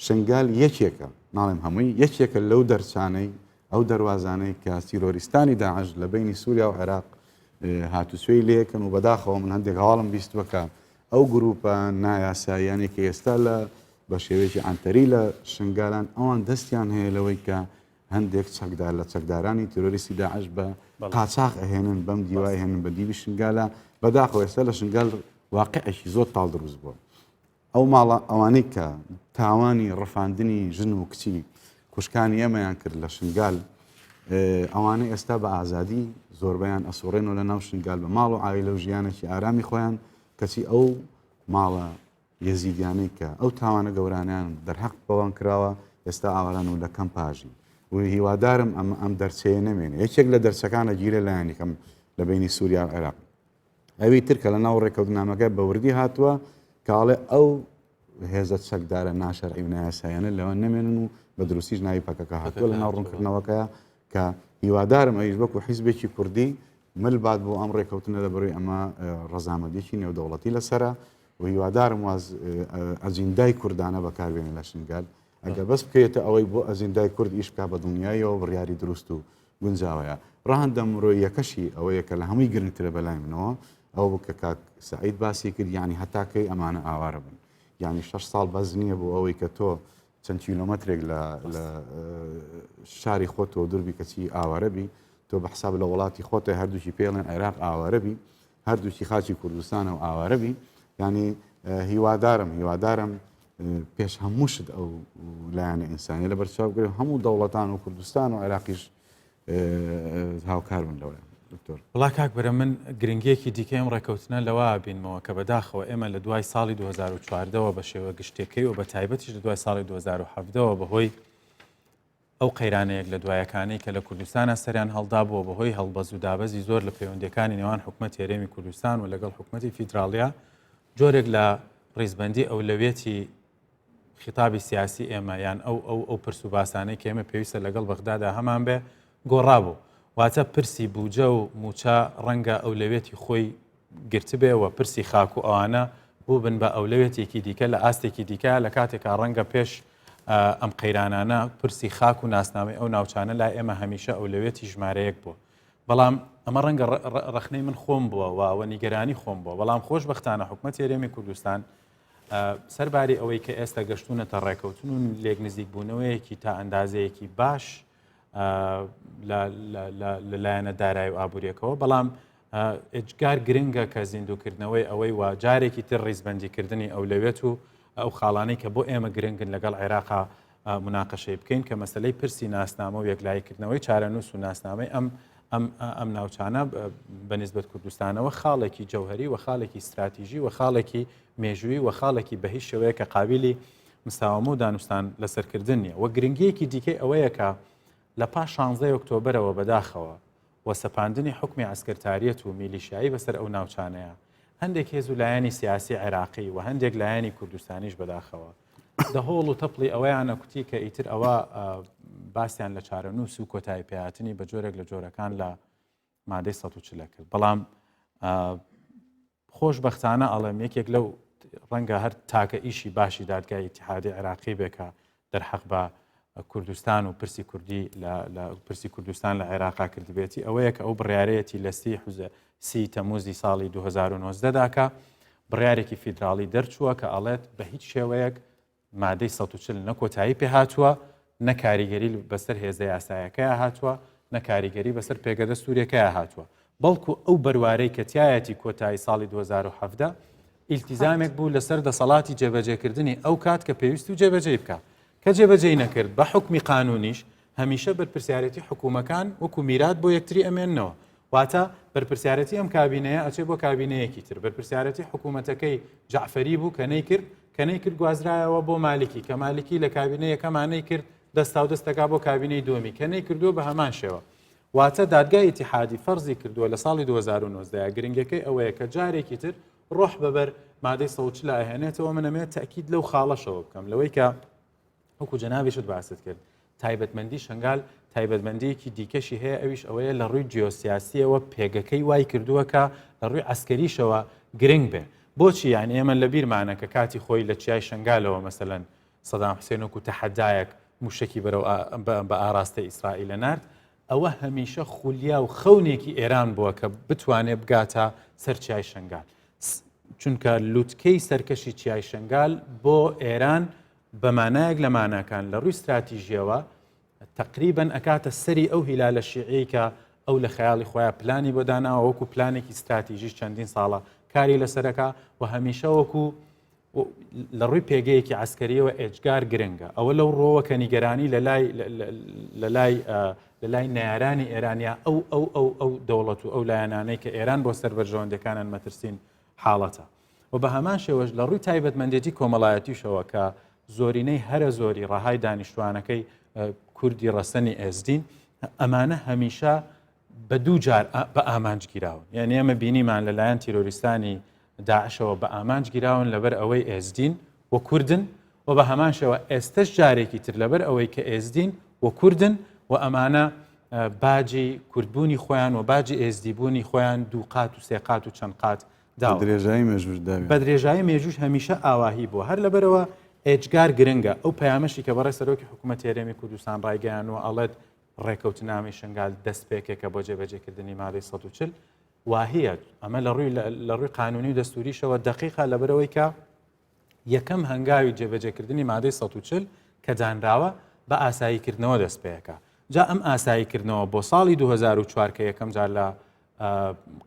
شنگال یەکێکە ناڵێم هەمووی یەکێکە لەو دەرچانەی ئەو دەواازانەی کە تیرۆریستانی داعش لە بینی سووریا و عێراق هاتوچۆی لێکن و بەداخەوە من هەندێک هاڵم بیستوەکە ئەو گروپە نایاساییانێک کە ئێستا لە بە شێوەیەکی ئەنتەری لە شنگالان ئەوان دەستیان هەیە لەوەی کە هەندێک چەکدار لە چەکدارانی تیرۆریستی داعش بە قاچاق ئەهێنن بەم دیوای هێنن بە دیوی شنگالە بەداخەوە ئێستا لە شنگال واقعێکی زۆر تاڵ دروست بووە ئەو ماڵە ئەوانەی کە تاوانی ڕەفاندنی ژن و کچی خوشکانی ئێمەیان کرد لە شنگال ئەوانەی ئێستا بە ئازادی زۆربیان ئەسوڕێنەوە لە ناو شنگال بە ماڵ و ئاویلە و ژیانێکی ئارامی خۆیان کەچی ئەو ماڵە یەزیدیانەی کە ئەو تاوانە گەورانیان دەرحەق بەوان کراوە ئێستا ئاواران و لە کەم پاژین و هیوادارم ئەم دەرچەیە نەمێنێ یەکێک لە دەرچەکانە گیرە لایەنی کەم لە بینی سووریا و عێراق ئەوی ترکە لە ناو ڕێکەوتنامەکە بە وردی هاتووە کاڵێ ئەو هێزە چەکدارە ناشەرعی و نایاسایانە لەوە نەمێنن و بە دروستیش ناوی پەکەکە هاتووە لە ناو ڕوونکردنەوەکەیە کە هیوادارم ئەویش وەکو حیزبێکی کوردی ملبات بۆ ئەم ڕێکەوتنە لەبەروی ئەمە ڕەزامەندێکی نێودەوڵەتی لەسرە و هیوادارم واز ئەجیندای کوردانە بەکاربێنێ لە شنگال ئەگەر بەس بکەیتە ئەوەی بۆ ئەزیندای کورد ئیش بکا بە دنیایەوە بڕیاری دروست و گونجاوەیە ڕاهەندە مرۆی یەکەشی ئەوەیە کە لە هەمووی گرنگترە بەلای منەوە ئەو کە کاک سعید باسی کرد یعنی هەتاکەی ئەمانە ئاوارە بن یعنی 6 ساڵ بەز نییە بۆ ئەوەی کە تۆ چەند کیلۆمەترێک لە شاری خۆتەوە دووربی کەچی ئاوارەبی تۆ بە حساب لە وڵاتی خۆتە هەردووکی پێڵێن عێراق ئاوارەبی هەردووکی خاچی کوردستانە و ئاوارەبی ینی هیوادارم پێش هەمووشت ئەو لایەنە ئینسانی لە بەرچاوگرێ هەموو دەوڵەتان و کوردستان و عێراقیش هاوکار بن لەوەیە دکتۆر. وڵا کاک بەرە من گرنگیەکی دیکە ئەم ڕێکەوتنە لەوە بینمەوە کە بەداخەوە ئێمە لە دوای ساڵی 2014ەوە بە شێوە گشتێکەی و بە تایبەتیش لە دوای ساڵی 2017ەوە بەهۆی ئەو قەیرانەیەک لە دوایەکانەی کە لە کوردستانە سەریان هەڵدا بووە بەهۆی هەڵبەز و دابەزی زۆر لە پەیوەندیەکانی نێوان حکوومەت هێرێمی کوردستان و لەگەڵ حکوومەتی فیدراڵیا جۆرێک لە ڕیزبەندی ئەولەوێتی خیتابی سیاسی ئێمە یان ئەو پرس و باسانەی کە ئێمە پێویستە لەگەڵ بەغدادا هەمان بێ گۆڕابوو واتە پرسی بوجە و موچە ڕەنگە ئەولەوێتی خۆی گرتبێ و پرسی خاک و ئەوانە بوو بن بە ئەولەوێتێکی دیکە لە ئاستێکی دیکە لە کاتێکا ڕەنگە پێش ئەم قەیرانانە پرسی خاک و ناسنامەی ئەو ناوچانە لا ئێمە هەمیشە ئەولەوێتی ژمارەیەک بووە بەڵام ئەمە ڕەنگە ڕخنەی من خۆم بووە و نیگەرانی خۆم بووە بەڵام خۆشبەختانە حکوومەت هێرێمی کوردستان سەرباری ئەوەی کە ئێستا گەشتونەتە ڕێکەوتن و لێک نزیک بوونەوەیەکی تا ئەندازەیەکی باش لەلایەنە دارایی و ئابوووریەکەوە بەڵام ئجگار گرنگە کە زیندووکردنەوەی ئەوەی وا جارێکی تر ڕیزبەندیکردنی ئەولەوێت و ئەو خاڵانەی کە بۆ ئێمە گرنگن لەگەڵ عێراقا مناقەشەی بکەین کە مەسلەی پرسی ناسنامە و یەکلایەکردنەوەی چارەنووس و ناسنامەی ئەم ناوچانە بەنسبەت کوردستانەوە خاڵێکی جەوهری و خاڵێکی استراتیژی و خاڵێکی مێژووی و خاڵێکی بە هیچ شێوەیە کە قابلی مساوامە و دانوستان لەسەرکردن نیە وە گرنگیەکی دیکەی ئەوەیە کە لە پاش 16 ئۆکتۆبرەوە بەداخەوە و سەپاندنی حکمی عسکرتاریەت و میلیشایی بەسەر ئەو ناوچانەیە هەندێک هێز و لایەنی سیاسی عێراقی و هەندێک لایەنی کوردستانیش بەداخەوە دەهۆڵ و تەپڵی ئەوەیانە کوتی کە ئیتر ئەوە باسییان لە چارەنووس و کۆتایی پێهاتنی بە جۆرێک لە جۆرەکان لە مادەی 140 کرد بەڵام خۆشبەختانە ئەڵێم یەکێک لەو ڕەنگە هەر تاکە ئیشی باشی دادگای ئیتیحادی عێراقی بێکە دەرحەق بە کوردستان و پرسی کوردی لە پرسی کوردستان لە عێراقا کردبێتی ئەوەیە کە ئەو بڕیارەتی لە سی تەموزی ساڵی 2019 کە بڕیارێکی فیدراڵی دەرچووە کە ئەڵێت بە هیچ شێوەیەک مادەی 140 نەکۆتایی پێ هاتووە نەکاریگەری بەسەر هێزە یاسایەکەیە هاتووە نەکاریگەری بەسەر پێگەدە سوورەکەیە هاتووە بەڵکو ئەو بەروارەی کە تایەتی کۆتایی ساڵی 2017 ئیلتیزامێک بوو لەسەر دەسەڵاتی جێبەجێکردنی ئەو کات کە پێویست و جێبەجێ بکە کە جێبەجێ نەکرد بە حکمی قانونیش هەمیشە بەرپرسیارەتی حکوومەکان وەکو میرات بۆ یەکتری ئەمێننەوە واتە بەرپرسیارەتی ئەم کابینەیە ئەچێ بۆ کابینەیەکی تر بەرپرسیارەتی حکوومەتەکەی جعفەری بوو کە نەیکرد گوازرایەوە بۆ مالکی کە مالکی لە کابینەیەکەمانەی کرد دەستا و دەستەکا بۆ کابینەی دووەمی کە نەیکردووە بە هەمان شێوە واتە دادگای ئیتیحادی فەرزی کردووە لە ساڵی 2019 گرنگەکەی ئەوەیە کە جارێکی تر ڕۆح بەبەر مادەی 140 ئاهێنێتەوە منەمێت تەکید لەو خاڵەشەوە بکەم لەوەی کە وەکو جەنابیشت باست کرد تایبەتمەندی شنگال تایبەتمەندیەکی دیکەشی هەیە ئەویش ئەوەیە لە ڕووی جیۆسیاسیەوە پێگەکەی وای کردووە کە لە ڕووی ئەسکەریشەوە گرنگ بێ بۆچی یان ئێمە لە بیرمانە کە کاتی خۆی لە چیای شنگالەوە مەسەلەن سەدام حوسێن وەکو تەحەدایەک موشکی بەرەو بە ئاراستەی ئیسرائیل نارد ئەوە هەمیشە خولیا و خەونێکی ئێران بووە کە بتوانێت بگاتە سەر چیای شنگال چونکە لووتکەی سەرکەشی چیای شنگال بۆ ئێران بەمانایەک لە ماناکان لە ڕووی استراتیژیەوە تقریباً ئەکاتە سەری ئەو هیلالە شیعەی کە ئەو لە خەیاڵی خۆیان پلانی بۆ داناوە وەکو پلانێکی استراتیژی چەندین ساڵە کاری لەسەرەکە و هەمیشە وەکو لە ڕووی پێگەیەکی عسکەریەوە ئێجگار گرنگە ئەوە لەو ڕۆوە کە نیگەرانی لە لای نارانی ئێرانیا ئەو دەوڵەت و ئەو لایەنانەی کە ئێران بۆ سەربەرژەوەندەکانن مەترسین حاڵەتە و بە هەمان شێوەش لە ڕووی تایبەتمەندێتی کۆمەڵایەتیشەوە کە زۆرینەی هەرە زۆری ڕەهای دانیشتوانەکەی کوردی ڕەسەنی ئێزدین ئەمانە هەمیشە بە دوو جار بە ئامانجگیراون یعنی ئێمە بینیمان لەلایەن تیرۆریستانی داعشەوە بە ئامانجگیراون لەبەر ئەوەی ئێزدین و کوردن و بە هەمان شێوە ئێستش جارێکی تر لەبەر ئەوەی کە ئێزدین و کوردن و ئەمانە باجی کوردبوونی خۆیان و باجی ئێزدیبوونی خۆیان دوو قات و سێ قات و چەند قات داوە بە درێژایی مێژوش هەمیشە ئاواهی بووە هەر لەبەرەوە ئێجگار گرنگە ئەو پەیامەشی کە بەڕێ سەرۆکی حکوومەت هێرێمی کوردستان ڕایگەیانەوە ئەڵێت ڕێکەوتنامی شنگال دەست پێکێکە بۆ جێبەجێکردنی مادەی 140 واهەیە ئەمە لە ڕووی قانونی و دەستوریشەوە دقیقا لەبەرەوەی کە یەکەم هەنگاوی جێبەجێکردنی مادەی 140 کە دانراوە بە ئاساییکردنەوە دەست پێەکە جا ئەم ئاساییکردنەوە بۆ ساڵی 2004 کە یەکەم جار لە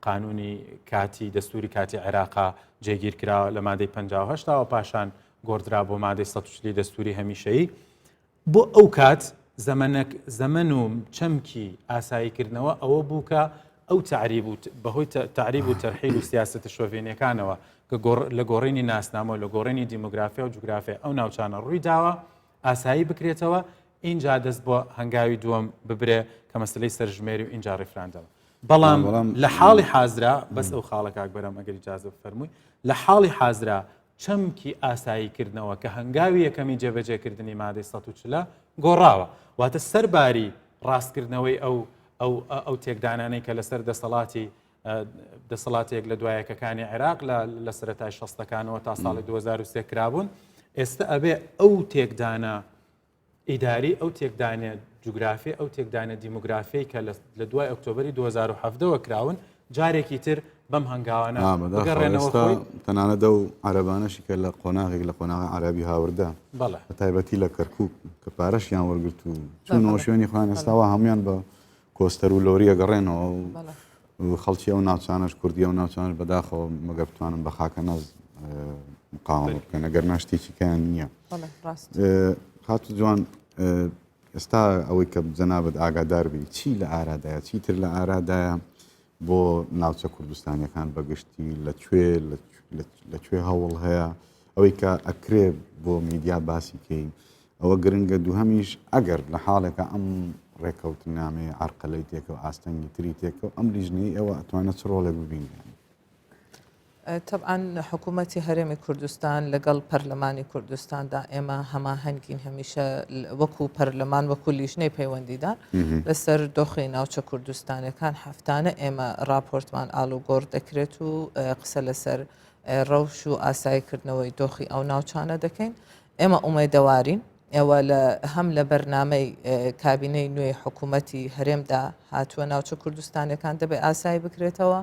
قانونی کاتی دەستوری کاتی عێراقا جێگیر کراوە لە مادەی 58 پاشان گۆڕدرا بۆ مادەی 140 دەستوری هەمیشەیی بۆ ئەو کات زەمن و چەمکی ئاساییکردنەوە ئەوە بوو کە ئەو تعریب و بەهۆی تعریب و تەرحیل و سیاسەتە شۆڤێنیەکانەوە کە لە گۆڕینی ناسنامە لە گۆڕینی دیموگرافیا و جوگرافیا ئەو ناوچانە ڕووی داوە ئاسایی بکرێتەوە اینجا دەست بۆ هەنگاوی دووەم ببرێ کە مەسلەی سەرژمێری و اینجا ڕێفراندەوە بەڵام لە حاڵی حازرا بەس ئەو خاڵە کاک بەرەم ئەگەر ئیجازە بفەرمووی لە حاڵی حازرا چەمکی ئاساییکردنەوە کە هەنگاوی یەکەمی جێبەجێکردنی مادەی 140 گۆڕاوە واتە سەرباری ڕاستکردنەوەی ئەو تێکدانانەی کە لەسەر دەسەڵاتێک لە دوایەکەکانی عێراق لە سەرەتای شەستەکانەوە تا ساڵی 2023 کرابوون ئێستا ئەبێ ئەو تێکدانە ئیداری ئەو تێکدانە جوگرافی ئەو تێکدانە دیموگرافی کە لە دوای ئۆکتۆبری 2017ەوە کراون جارێکی تر بەم هەنگاوانە بگەڕێنەوە تەنانە دە و عەرەبانەشی کە لە قۆناغێک لە قۆناغی عەرەبی هاوردا بە تایبەتی لە کەرکووک کە پارەشیان وەرگرت و چونەوە شوێنی خوان ئێستاوە هەمویان بە کۆستەر و لۆریە گەڕێنەوە و خەڵکی ئەو ناوچانەش کوردی ئەو ناوچانش بەداخەوە مەگە بتوانن بە خاکە ناز مقاومە بکەن ئەگەر ناشتێکیکیان نییە خاتو جوان ئێستا ئەوەی کە جەنابەت ئاگادار بی چی لە ئارادایە چیتر لە ئارادایە بۆ ناوچە کوردستانیەکان بەگشتی لەکوێ هەوڵ هەیە ئەوەی کە ئەکرێ بۆ میدیا باسی کەی ئەوە گرنگە دووهەمیش ئەگەر لە حاڵێکە ئەم ڕێکەوتنامێ عەرقەلەی تێکەوە ئاستەنگی تری تێکەوە ئەم لیژنەی ئەوە ئەتوانێت چ ڕۆڵێک ببینیان طبعا حکوومەتی هەرێمی کوردستان لەگەڵ پەرلەمانی کوردستاندا ئێمە هەماهەنگین هەمیشە وەکو پەرلەمان وەکو لیژنەی پەیوەندیدار لەسەر دۆخی ناوچە کوردستانەکان هەفتانە ئێمە راپۆرتمان ئاڵوگۆڕ دەکرێت و قسە لەسەر ڕەوش و ئاساییکردنەوەی دۆخی ئەو ناوچانە دەکەین ئێمە ئومێدەوارین ئێوە هەم لە بەرنامەی کابینەی نوێی حکوومەتی هەرێمدا هاتووە ناوچە کوردستانەکان دەبێت ئاسایی بکرێتەوە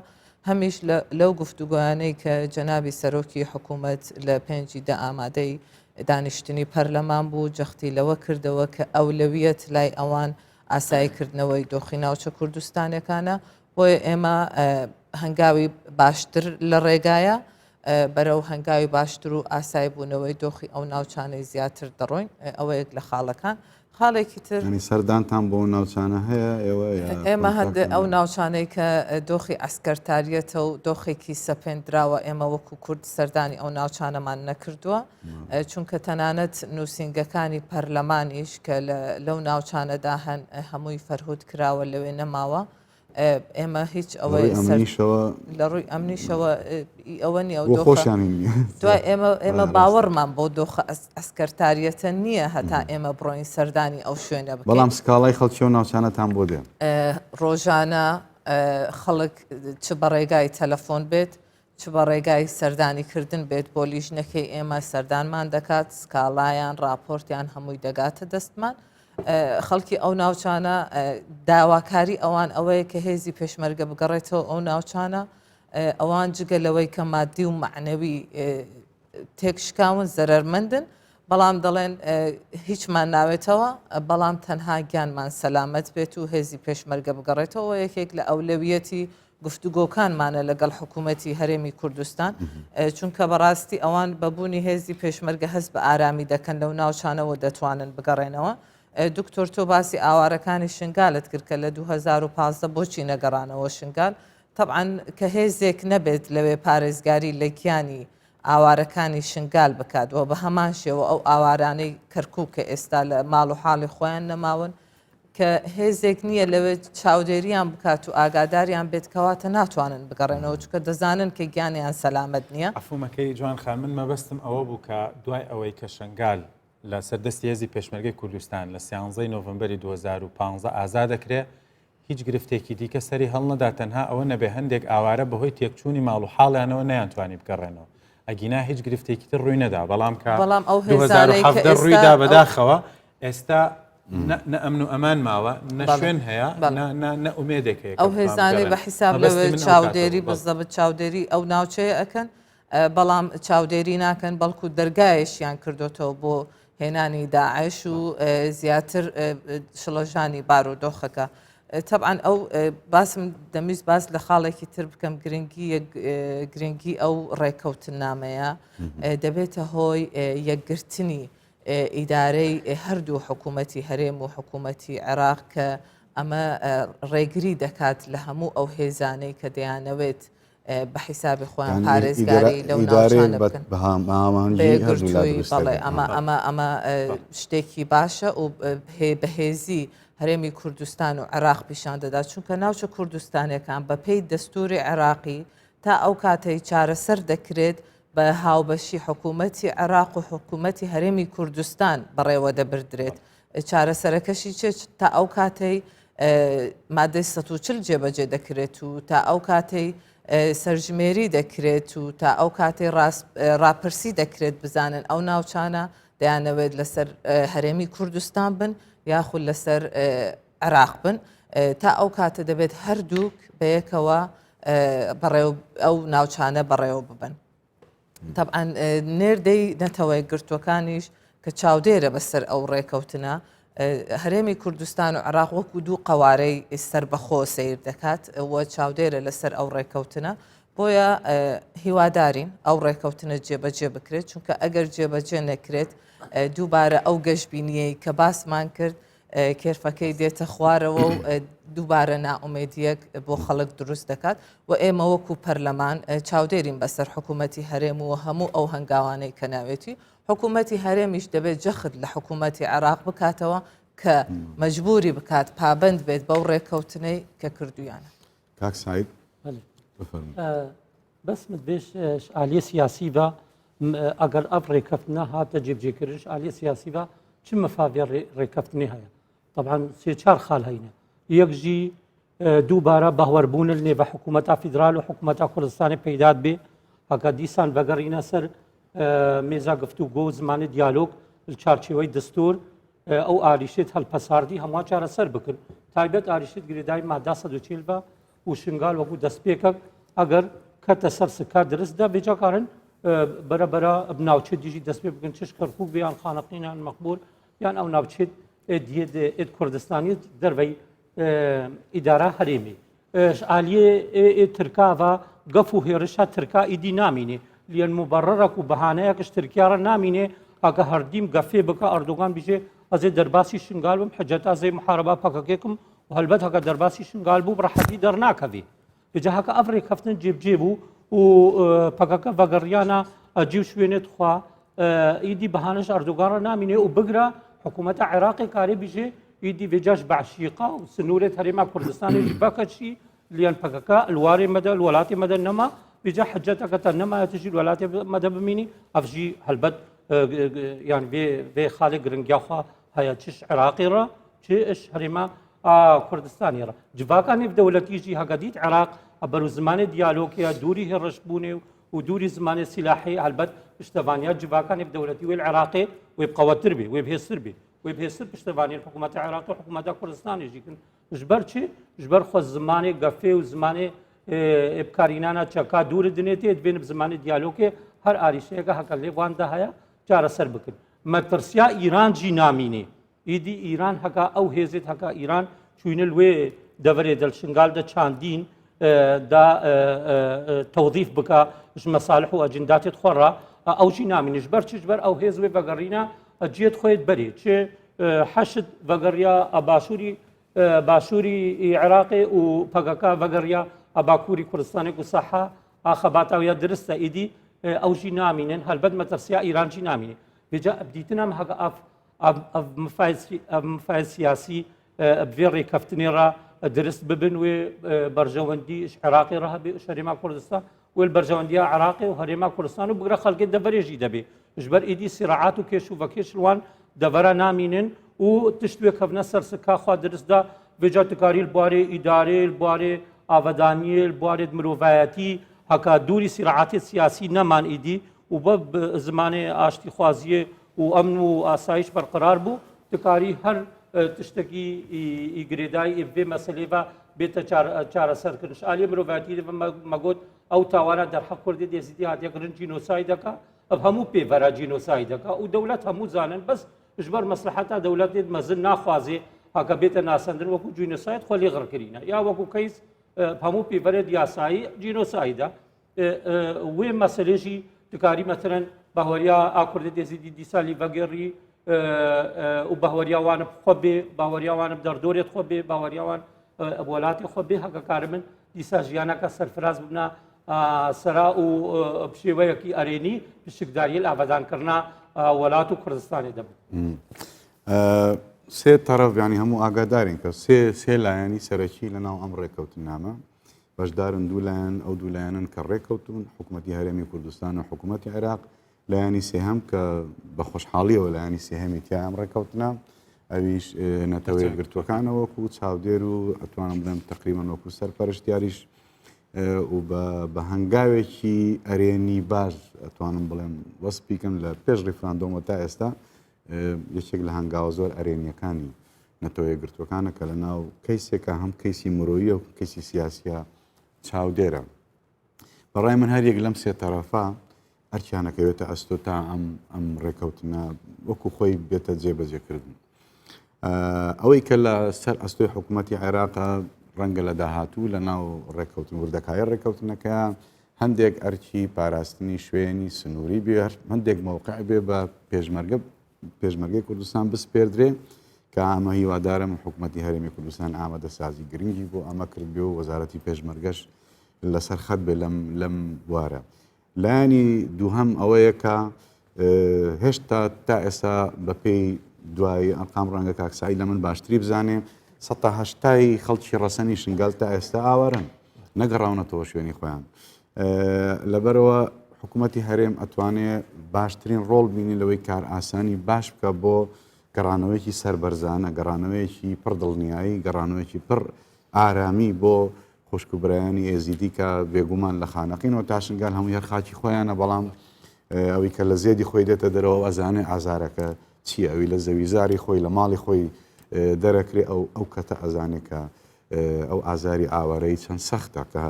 هەمیش لەو گفتوگویانەی کە جەنابی سەرۆکی حکوومەت لە 5 ئامادەی دانیشتنی پەرلەمان بوو جەختی لەوە کردەوە کە ئەولەویەت لای ئەوان ئاساییکردنەوەی دۆخی ناوچە کوردستانەکانە بۆیە ئێمە هەنگاوی باشتر لە ڕێگایە بەرەو هەنگاوی باشتر و ئاسایی بوونەوەی دۆخی ئەو ناوچانەی زیاتر دەڕۆین ئەوەیەک لە خاڵەکان خاڵێکی تر سەردانتان بۆ ناوچانە هەیە ئێمە هەند ئەو ناوچانەی کە دۆخی ئەسکەرتاریەتە و دۆخێکی سەپێنراوە ئێمە وەکو کورد سەردانی ئەو ناوچانەمان نەکردووە چونکە تەنانەت نووسنگەکانی پەرلەمانیش کە لەو ناوچانەدا هەمووی فەرهود کراوە لەوێ نەماوە ئێمە هیچ ئەوەی لە ڕووی ئەمنیشەوە ئەوە نیە دوای ئێمە باوەڕمان بۆ دۆخە ئەسکەرتاریەتە نییە هەتا ئێمە بڕۆین سەردانی ئەو شوێنە بکەین بەڵام سکاڵای خەڵکی و ناوچانەتان بۆ دێن ڕۆژانە خەڵک چ بە ڕێگای تەلەفۆن بێت چ بە ڕێگای سەردانیکردن بێت بۆ لیژنەکەی ئێمە سەردانمان دەکات سکاڵایان راپۆرتیان هەمووی دەگاتە دەستمان خەڵکی ئەو ناوچانە داواکاری ئەوان ئەوەیە کە هێزی پێشمەرگە بگەڕێتەوە ئەو ناوچانە ئەوان جگەلەوەی کە مادی و معنەوی تێکشکاون زەرەرمەندن بەڵام دەڵێن هیچمان ناوێتەوە بەڵام تەنها گیانمان سەلامەت بێت و هێزی پێشمەرگە بگەڕێتەوە یەکێک لە ئەولەویەتی گفتوگۆکانمانە لەگەڵ حکوومەتی هەرێمی کوردستان چونکە بەڕاستی ئەوان بەبوونی هێزی پێشمەرگە هەست بە ئارامی دەکەن لەو ناوچانەوە دەتوانن بگەڕێنەوە. دکتۆر تۆ باسی ئاوارەکانی شنگالت کرد کە لە 2015 بۆچی نەگەڕانەوە شنگال. طبعاً کە هێزێک نەبێت لەوێ پارێزگاری لە گیانی ئاوارەکانی شنگال بکاتەوە بە هەمان شێوە ئەو ئاوارانەی کەرکووکە ئێستا لە ماڵ و حاڵی خۆیان نەماون کە هێزێک نییە لەوێ چاودێریان بکات و ئاگاداریان بێت کەواتە ناتوانن بگەڕێنەوە چکە دەزانن کە گیانیان سەلامەت نییە. عفومەکەی جوان خان من مەبەستم ئەوە بوو کە دوای ئەوەی کە شنگال لە سەردەستی هێزی پێشمەرگەی کوردستان لە 13 نۆڤەمبەری 2015 ئازا دەکرێت هیچ گرفتێکی دیکە سەری هەڵ نەدا تەنها ئەوە نەبێ هەندێک ئاوارە بەهۆی تێکچوونی ماڵ و حاڵیانەوە نەیانتوانی بگەڕێنەوە ئەگینا هیچ گرفتێکی تر ڕووی نەدا بەڵام کە 2017 ڕوویدا بەداخەوە ئێستا نە ئەمن و ئەمان ماوە نە شوێن هەیە نە ئومێدێک هەیە ئەو هێزانەی بە حیساب لەوێ چاودێری بەزەبت چاودێری ئەو ناوچەیە ئەکەن بەڵام چاودێری ناکەن بەڵکو دەرگایشیان کردوتەوە بۆ هێنانی داعش و زیاتر شڵەژانی بارودۆخەکە. طبعاً ئەو باسم دەمیست باس لە خاڵێکی تر بکەم گرنگی ئەو ڕێکەوتن نامەیە دەبێتە هۆی یەکگرتنی ئیدارەی هەردوو حکوومەتی هەرێم و حکوومەتی عێراق کە ئەمە ڕێگری دەکات لە هەموو ئەو هێزانەی کە دەیانەوێت بە حیسابی خۆیان پارێزگاری لەو ناوچانە بکەن بێگرتووی بەڵێ ئەمە شتێکی باشە و بەهێزی هەرێمی کوردستان و عێراق پیشان دەدات چونکە ناوچە کوردستانەکان بە پێی دەستوری عێراقی تا ئەو کاتەی چارەسەر دەکرێت بە هاوبەشی حکوومەتی عێراق و حکوومەتی هەرێمی کوردستان بەڕێوە دەبردرێت. چارەسەرەکەشی چێت تا ئەو کاتەی مادەی 140 جێبەجێ دەکرێت و تا ئەو کاتەی سەرژمێری دەکرێت و تا ئەو کاتەی ڕاپرسی دەکرێت بزانن ئەو ناوچانە دەیانەوێت لەسەر هەرێمی کوردستان بن یاخود لەسەر عێراق بن تا ئەو کاتە دەبێت هەردووک بەیەکەوە بەڕێو ئەو ناوچانە بەڕێوە ببن. طبعاً نێردەی نەتەوەی گرتوەکانیش کە چاودێرە بەسەر ئەو ڕێکەوتنە هەرێمی کوردستان و عێراق وەکو دوو قەوارەی سەربەخۆ سیر دەکات وە چاودێرە لەسەر ئەو ڕێکەوتنە بۆیە هیوادارین ئەو ڕێکەوتنە جێبەجێ بکرێت چونکە ئەگەر جێبەجێ نەکرێت دووبارە ئەو گەشتبینیەی کە باسمان کرد کێرفەکەی دێتە خوارەوە و دووبارە ناومێدیەک بۆ خەڵک دروست دەکات و ئێمە وەکو پەرلەمان چاودێرین بەسەر حکوومەتی هەرێم و هەموو ئەو هەنگاوانەی کە ناوێتی حکوومەتی هەرێمیش دەبێت جەخت لە حکوومەتی عێراق بکاتەوە کە مەجبوری بکات پابند بێت بەو ڕێکەوتنەی کە کردویانە. کاک سعید بەسمت بێش ئالیە سیاسی بە ئەگەر ئەف ڕێکەفتنە هاتە جێبجێکردنش ئالیە سیاسی بە چ مەفاوێ ڕێکەفتنی هەیە طبعاً سێ چار خاڵ هەینە یەکژی دووبارە بەهوەربوون لێ بە حکوومەتا فیدرال و حکوومەتا کوردستانی پەیدات بێ ئەگە دیسان بەگەڕینە سەر مێزا گفتوگۆ و زمانی دیالۆگ چارچێوەی دەستور ئەو ئالیشێت هەڵپەساردی هەموو چارەسەر بکرد تایبەت ئالیشێت گرێدای مادە 140 بە و شنگال وەکو دەستپێکە ئەگەر کەتە سەر سکار درستدا بێجاکارن بەرەبەرە بناوچێت دیژی دەست پێ بکەن چش کەرکووک بیان خانەقینیان مەقبول یان ئەو ناوچێت ئێد کوردستانی دەربەی ئیدارە هەرێمی ئالیێ ترکاوە گەف و هێرشە ترکا ئیدی نامینێ لیان مبەڕەرەك و بەهانەیەکش ترکیاڕە نامینێ ئەگە هەردیم گەفێ بکە ئەردۆگان بژێ ئەزێ دەرباسی شنگال بم حەجەت ئەزێ محارەبا پەکەکێکم و هەلبەت هەکە دەرباسی شنگال بوو بڕەحەتی دەرناکەوێ بجا هەکە ئەفرێک کەفتن جێبجێ بوو و پەکەکە بەگەڕیانە ئەجی و شوێنێت خوا ئیدی بەهانەش ئەردۆگانڕە نامینێ و بگرە حکوومەتە عێراقی کارێ بژێ ئیدی بێجاش بەعشیقا و سنوورێت هەرێما کوردستانی بەکەچی لیان پەکەکە الوارێ مەدە وڵاتی مەدە نەما بێجا حەجەتەکەتە نەمایەتەژی وڵاتی مەدە بمینی ئەفژی هەلبەت یان بێ خاڵێک گرنگیاخوا هەیە چش عێراقیڕە چش هەرێما کوردستانیڕە جڤاکانی دەوڵەتیژی هەگەدیت عێراق بەرو زمانی دیالۆگیە دووری هێڕشبوونێ و دووری زمانی سیلاحی هەلبەت پشتەوانیات جڤاکانی دەوڵەتی وێ العێراقی وێ بقەوەتر بێ وێ بهێستر بێ وێ بهێستر پشتەوانی حکوومەتی عێراق و حکوومەتە کوردستانیژی کن ژبەر چی ژبەر خۆ زمانی گەفێ و زمانی ئێبکارینانە چەکا دوورە دنێتێ دبێنە زمانی دیالۆگێ هەر ئاریشەیەکە هەکە لێواندا هەیە چارەسەر بکرد مەترسیا ئیرانجی نامینێ ئیدی ئیران هەکا ئەو هێزێت هەکا ئیران چوینە لێ دەورێ دەلشنگال دە چاندین توظیف بکە مەساڵح و ئەجنداتی خۆڕە ئەوژی نامینش بەر چش بەر ئەو هێزوێ بەگەڕینە ئەجێت خۆیت بەری چێ حەشت بەگەڕیا باشووری عێراقی و پەگەکە بەگەڕیا ئەباکووری کوردستانی و سەحا ئاخەباتاویە درستە ئیدی ئەوژی نامینن هەلبەت مەترسیا ئیرانجی نامینێ بێجا ئەبدیتنم هەگە مفاعل سیاسی بێ ڕێکەفتنێڕە درست ببن وێ بەرژەوەندی عێراقی ڕەهەبێ هەرێما کوردستان وێ بەرژەوەندیە عێراقی و هەرێما کوردستان و بگرە خەڵکێت دەڤەرێژی دەبێ ژبەر ئیدی سیراعات و کێش و بەکێشوان دەڤەرە نامینن و تشتوێ کەڤنە سەرسکا خوا درستدا بێجا تکاری بوارێ ئیدارێ بوارێ ئاڤەدانیە بوارێ مرۆڤایەتی هەکا دووری سیراعاتی سیاسی نەمان ئیدی و بە زمانێ ئاشتی خوازیە و ئەمن و ئاسایش بەرقرار بوو تکاری هەر تشتێکی ئیگرێدای vê meselê ve bête çareserkirin aliyê miroviyetî ve me got ew tawana derheq Kurdî dêzîdî hatiye kirin cînosayîdeka ev hemû pêvera cînosayîdeka û dewlet hemû zanin bes ji ber mesliheta dewletê mezin naxwazê haka bête nasendirin wekû cînosayîd xwe lê xirkirîne ya wekû keys hemû pêverê yasayî cînosayî de wê meselê jî dikarî mesela bahweriya a Kurdî dêzîdî dîsalî vegerî و باوەریاوانە خۆ بێ باوەریاوانە دەردۆرێت خۆ بێ باوەریاوان وڵاتی خۆ بێ هەکەکار من دیسا ژیانەکە سەرفراز ببنە سەرا و شێوەیەکی ئەرێنی پشکداری ئاوادانکردنا وڵات و کوردستانی دەبن سێ تەرەف ینی هەموو ئاگادارین کە سێ لایەنی سەرەکی لەناو ئەم ڕێککەوتنامە بەشدارن دوو لایەن ئەو دوو لایەنن کە ڕێککەوتون حکوومەتی هەرێمی کوردستان و حکوومەتی عێراق لایانی سێهەم کە بە خۆشحاڵیەوە لایانی سێهەمی تیا ئەم ڕێککەوتنە ئەویش نەتەوەی گرتوەکانەوەکو چاودێر و ئەتوانم بڵێم تقریبان وەکو سەرپەرشتیاریش و بە هەنگاوێکی ئەرێنی باش ئەتوانم بڵێم وەسپ بیکەم لە پێش ڕیفراندۆمە تا ئێستا یەکێک لە هەنگاوە زۆر ئەرێنیەکانی نەتەوەی گرتوەکانە کە لە ناو کەیسێکە هەم کەیسی مرۆیە و کەیسی سیاسیە چاودێرە بەڕای من هەر یەک لەم سێ تەرەفا هەرچیانەکەوێتە ئەستۆ تا ئەم ڕێکەوتنە وەکو خۆی بێتە جێبەجێکردن ئەوەی کە لە سەر ئەستۆی حکوومەتی عێراقا ڕەنگە لە داهاتوو لە ناو ڕێکەوتن وردەکایە ڕێکەوتنەکە هەندێک ئەرچی پاراستنی شوێنی سنووری بێ هەندێک مەوقع بێ بە پێشمەرگەی کوردستان بسپێردرێ کە ئەمە هیوادارم حکوومەتی هەرێمی کوردستان ئامادەسازی گرنگی بۆ ئەمە کرد بێ و وەزارەتی پێشمەرگەش لەسەر خەت بێ لەم بوارە لایانی دووهەم ئەوەیە کە هێشتا تا ئێستا بەپێی دوایی ئەرقام ڕەنگە کاکسایی لە من باشتری بزانێ ١٨ خەڵکی ڕەسەنی شنگال تا ئێستا ئاوارن نەگەڕاونەتەوە شوێنی خۆیان لەبەرەوە حکوومەتی هەرێم ئەتوانێت باشترین ڕۆڵ بینی لەوەی کار ئاسانی باش بکە بۆ گەڕانەوەیکی سەربەرزانە گەڕانەوەیەکی پڕ دڵنیایی گەڕانەوەیکی پڕ ئارامی بۆ خۆشکوبرایانی ئێزیدی کە بێگومان لە خانەقینەوە تا شنگال هەموو هەر خاکی خۆیانە بەڵام ئەوەی کە لە زێدی خۆی دێتە دەرەوە ئەزانێ ئازارەکە چییە ئەوی لە زەویزاری خۆی لە ماڵی خۆی دەرەکرێ ئەو کەتە ئەزانێت کە ئەو ئازاری ئاوارەی چەند سەختە کە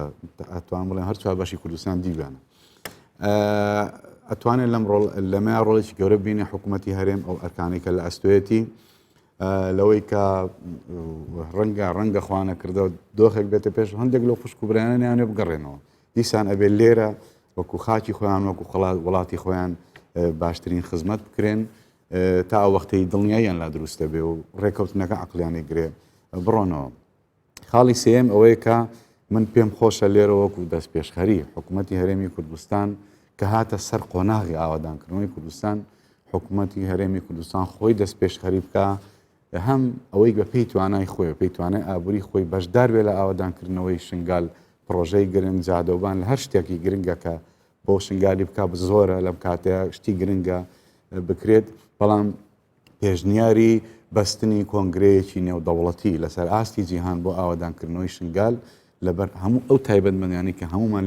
ئەتوان بڵێن هەرچوا بەشی کوردستان دیبیانە ئەتوانێت لەمە ڕۆڵێکی گەورە بینێ حکوومەتی هەرێم ئەو ئەرکانی کە لە ئەستوێتی لەوەی کە ڕەنگە خوانە کردەوە دۆخێک بێتە پێش هەندێک لەو خوشکوبرایانیانێ بگەڕێنەوە دیسان ئەبێ لێرە وەکو خاکی خۆیان وەکو وڵاتی خۆیان باشترین خزمەت بکرێن تا ئەو وەختەی دڵنیاییان لا دروستە بێ و ڕێکەوتنەکە عەقلیانی گرێ بڕۆنەوە خاڵی سێم ئەوەیە کە من پێم خۆشە لێرە وەکو دەست پێشخەری حکوومەتی هەرێمی کوردستان کە هاتە سەر قۆناغی ئاوادانکردنەوەی کوردستان حکوومەتی هەرێمی کوردستان خۆی دەست پێشخەری بکە هەم ئەوەی بە پێی توانای خۆی پێی توانای ئابووری خۆی بەشدار بێ لە ئاوادانکردنەوەی شنگال پرۆژەی گرنگ جادەوبان لە هەر شتێکی گرنگە کە بۆ شنگالی بکە زۆرە لەم کاتەیە شتی گرنگە بکرێت بەڵام پێشنیاری بەستنی کۆنگرەیەکی نێودەوڵەتی لەسەر ئاستی جیهان بۆ ئاوادانکردنەوەی شنگال لەبەر هەموو ئەو تایبەتمەندیانی کە هەمومان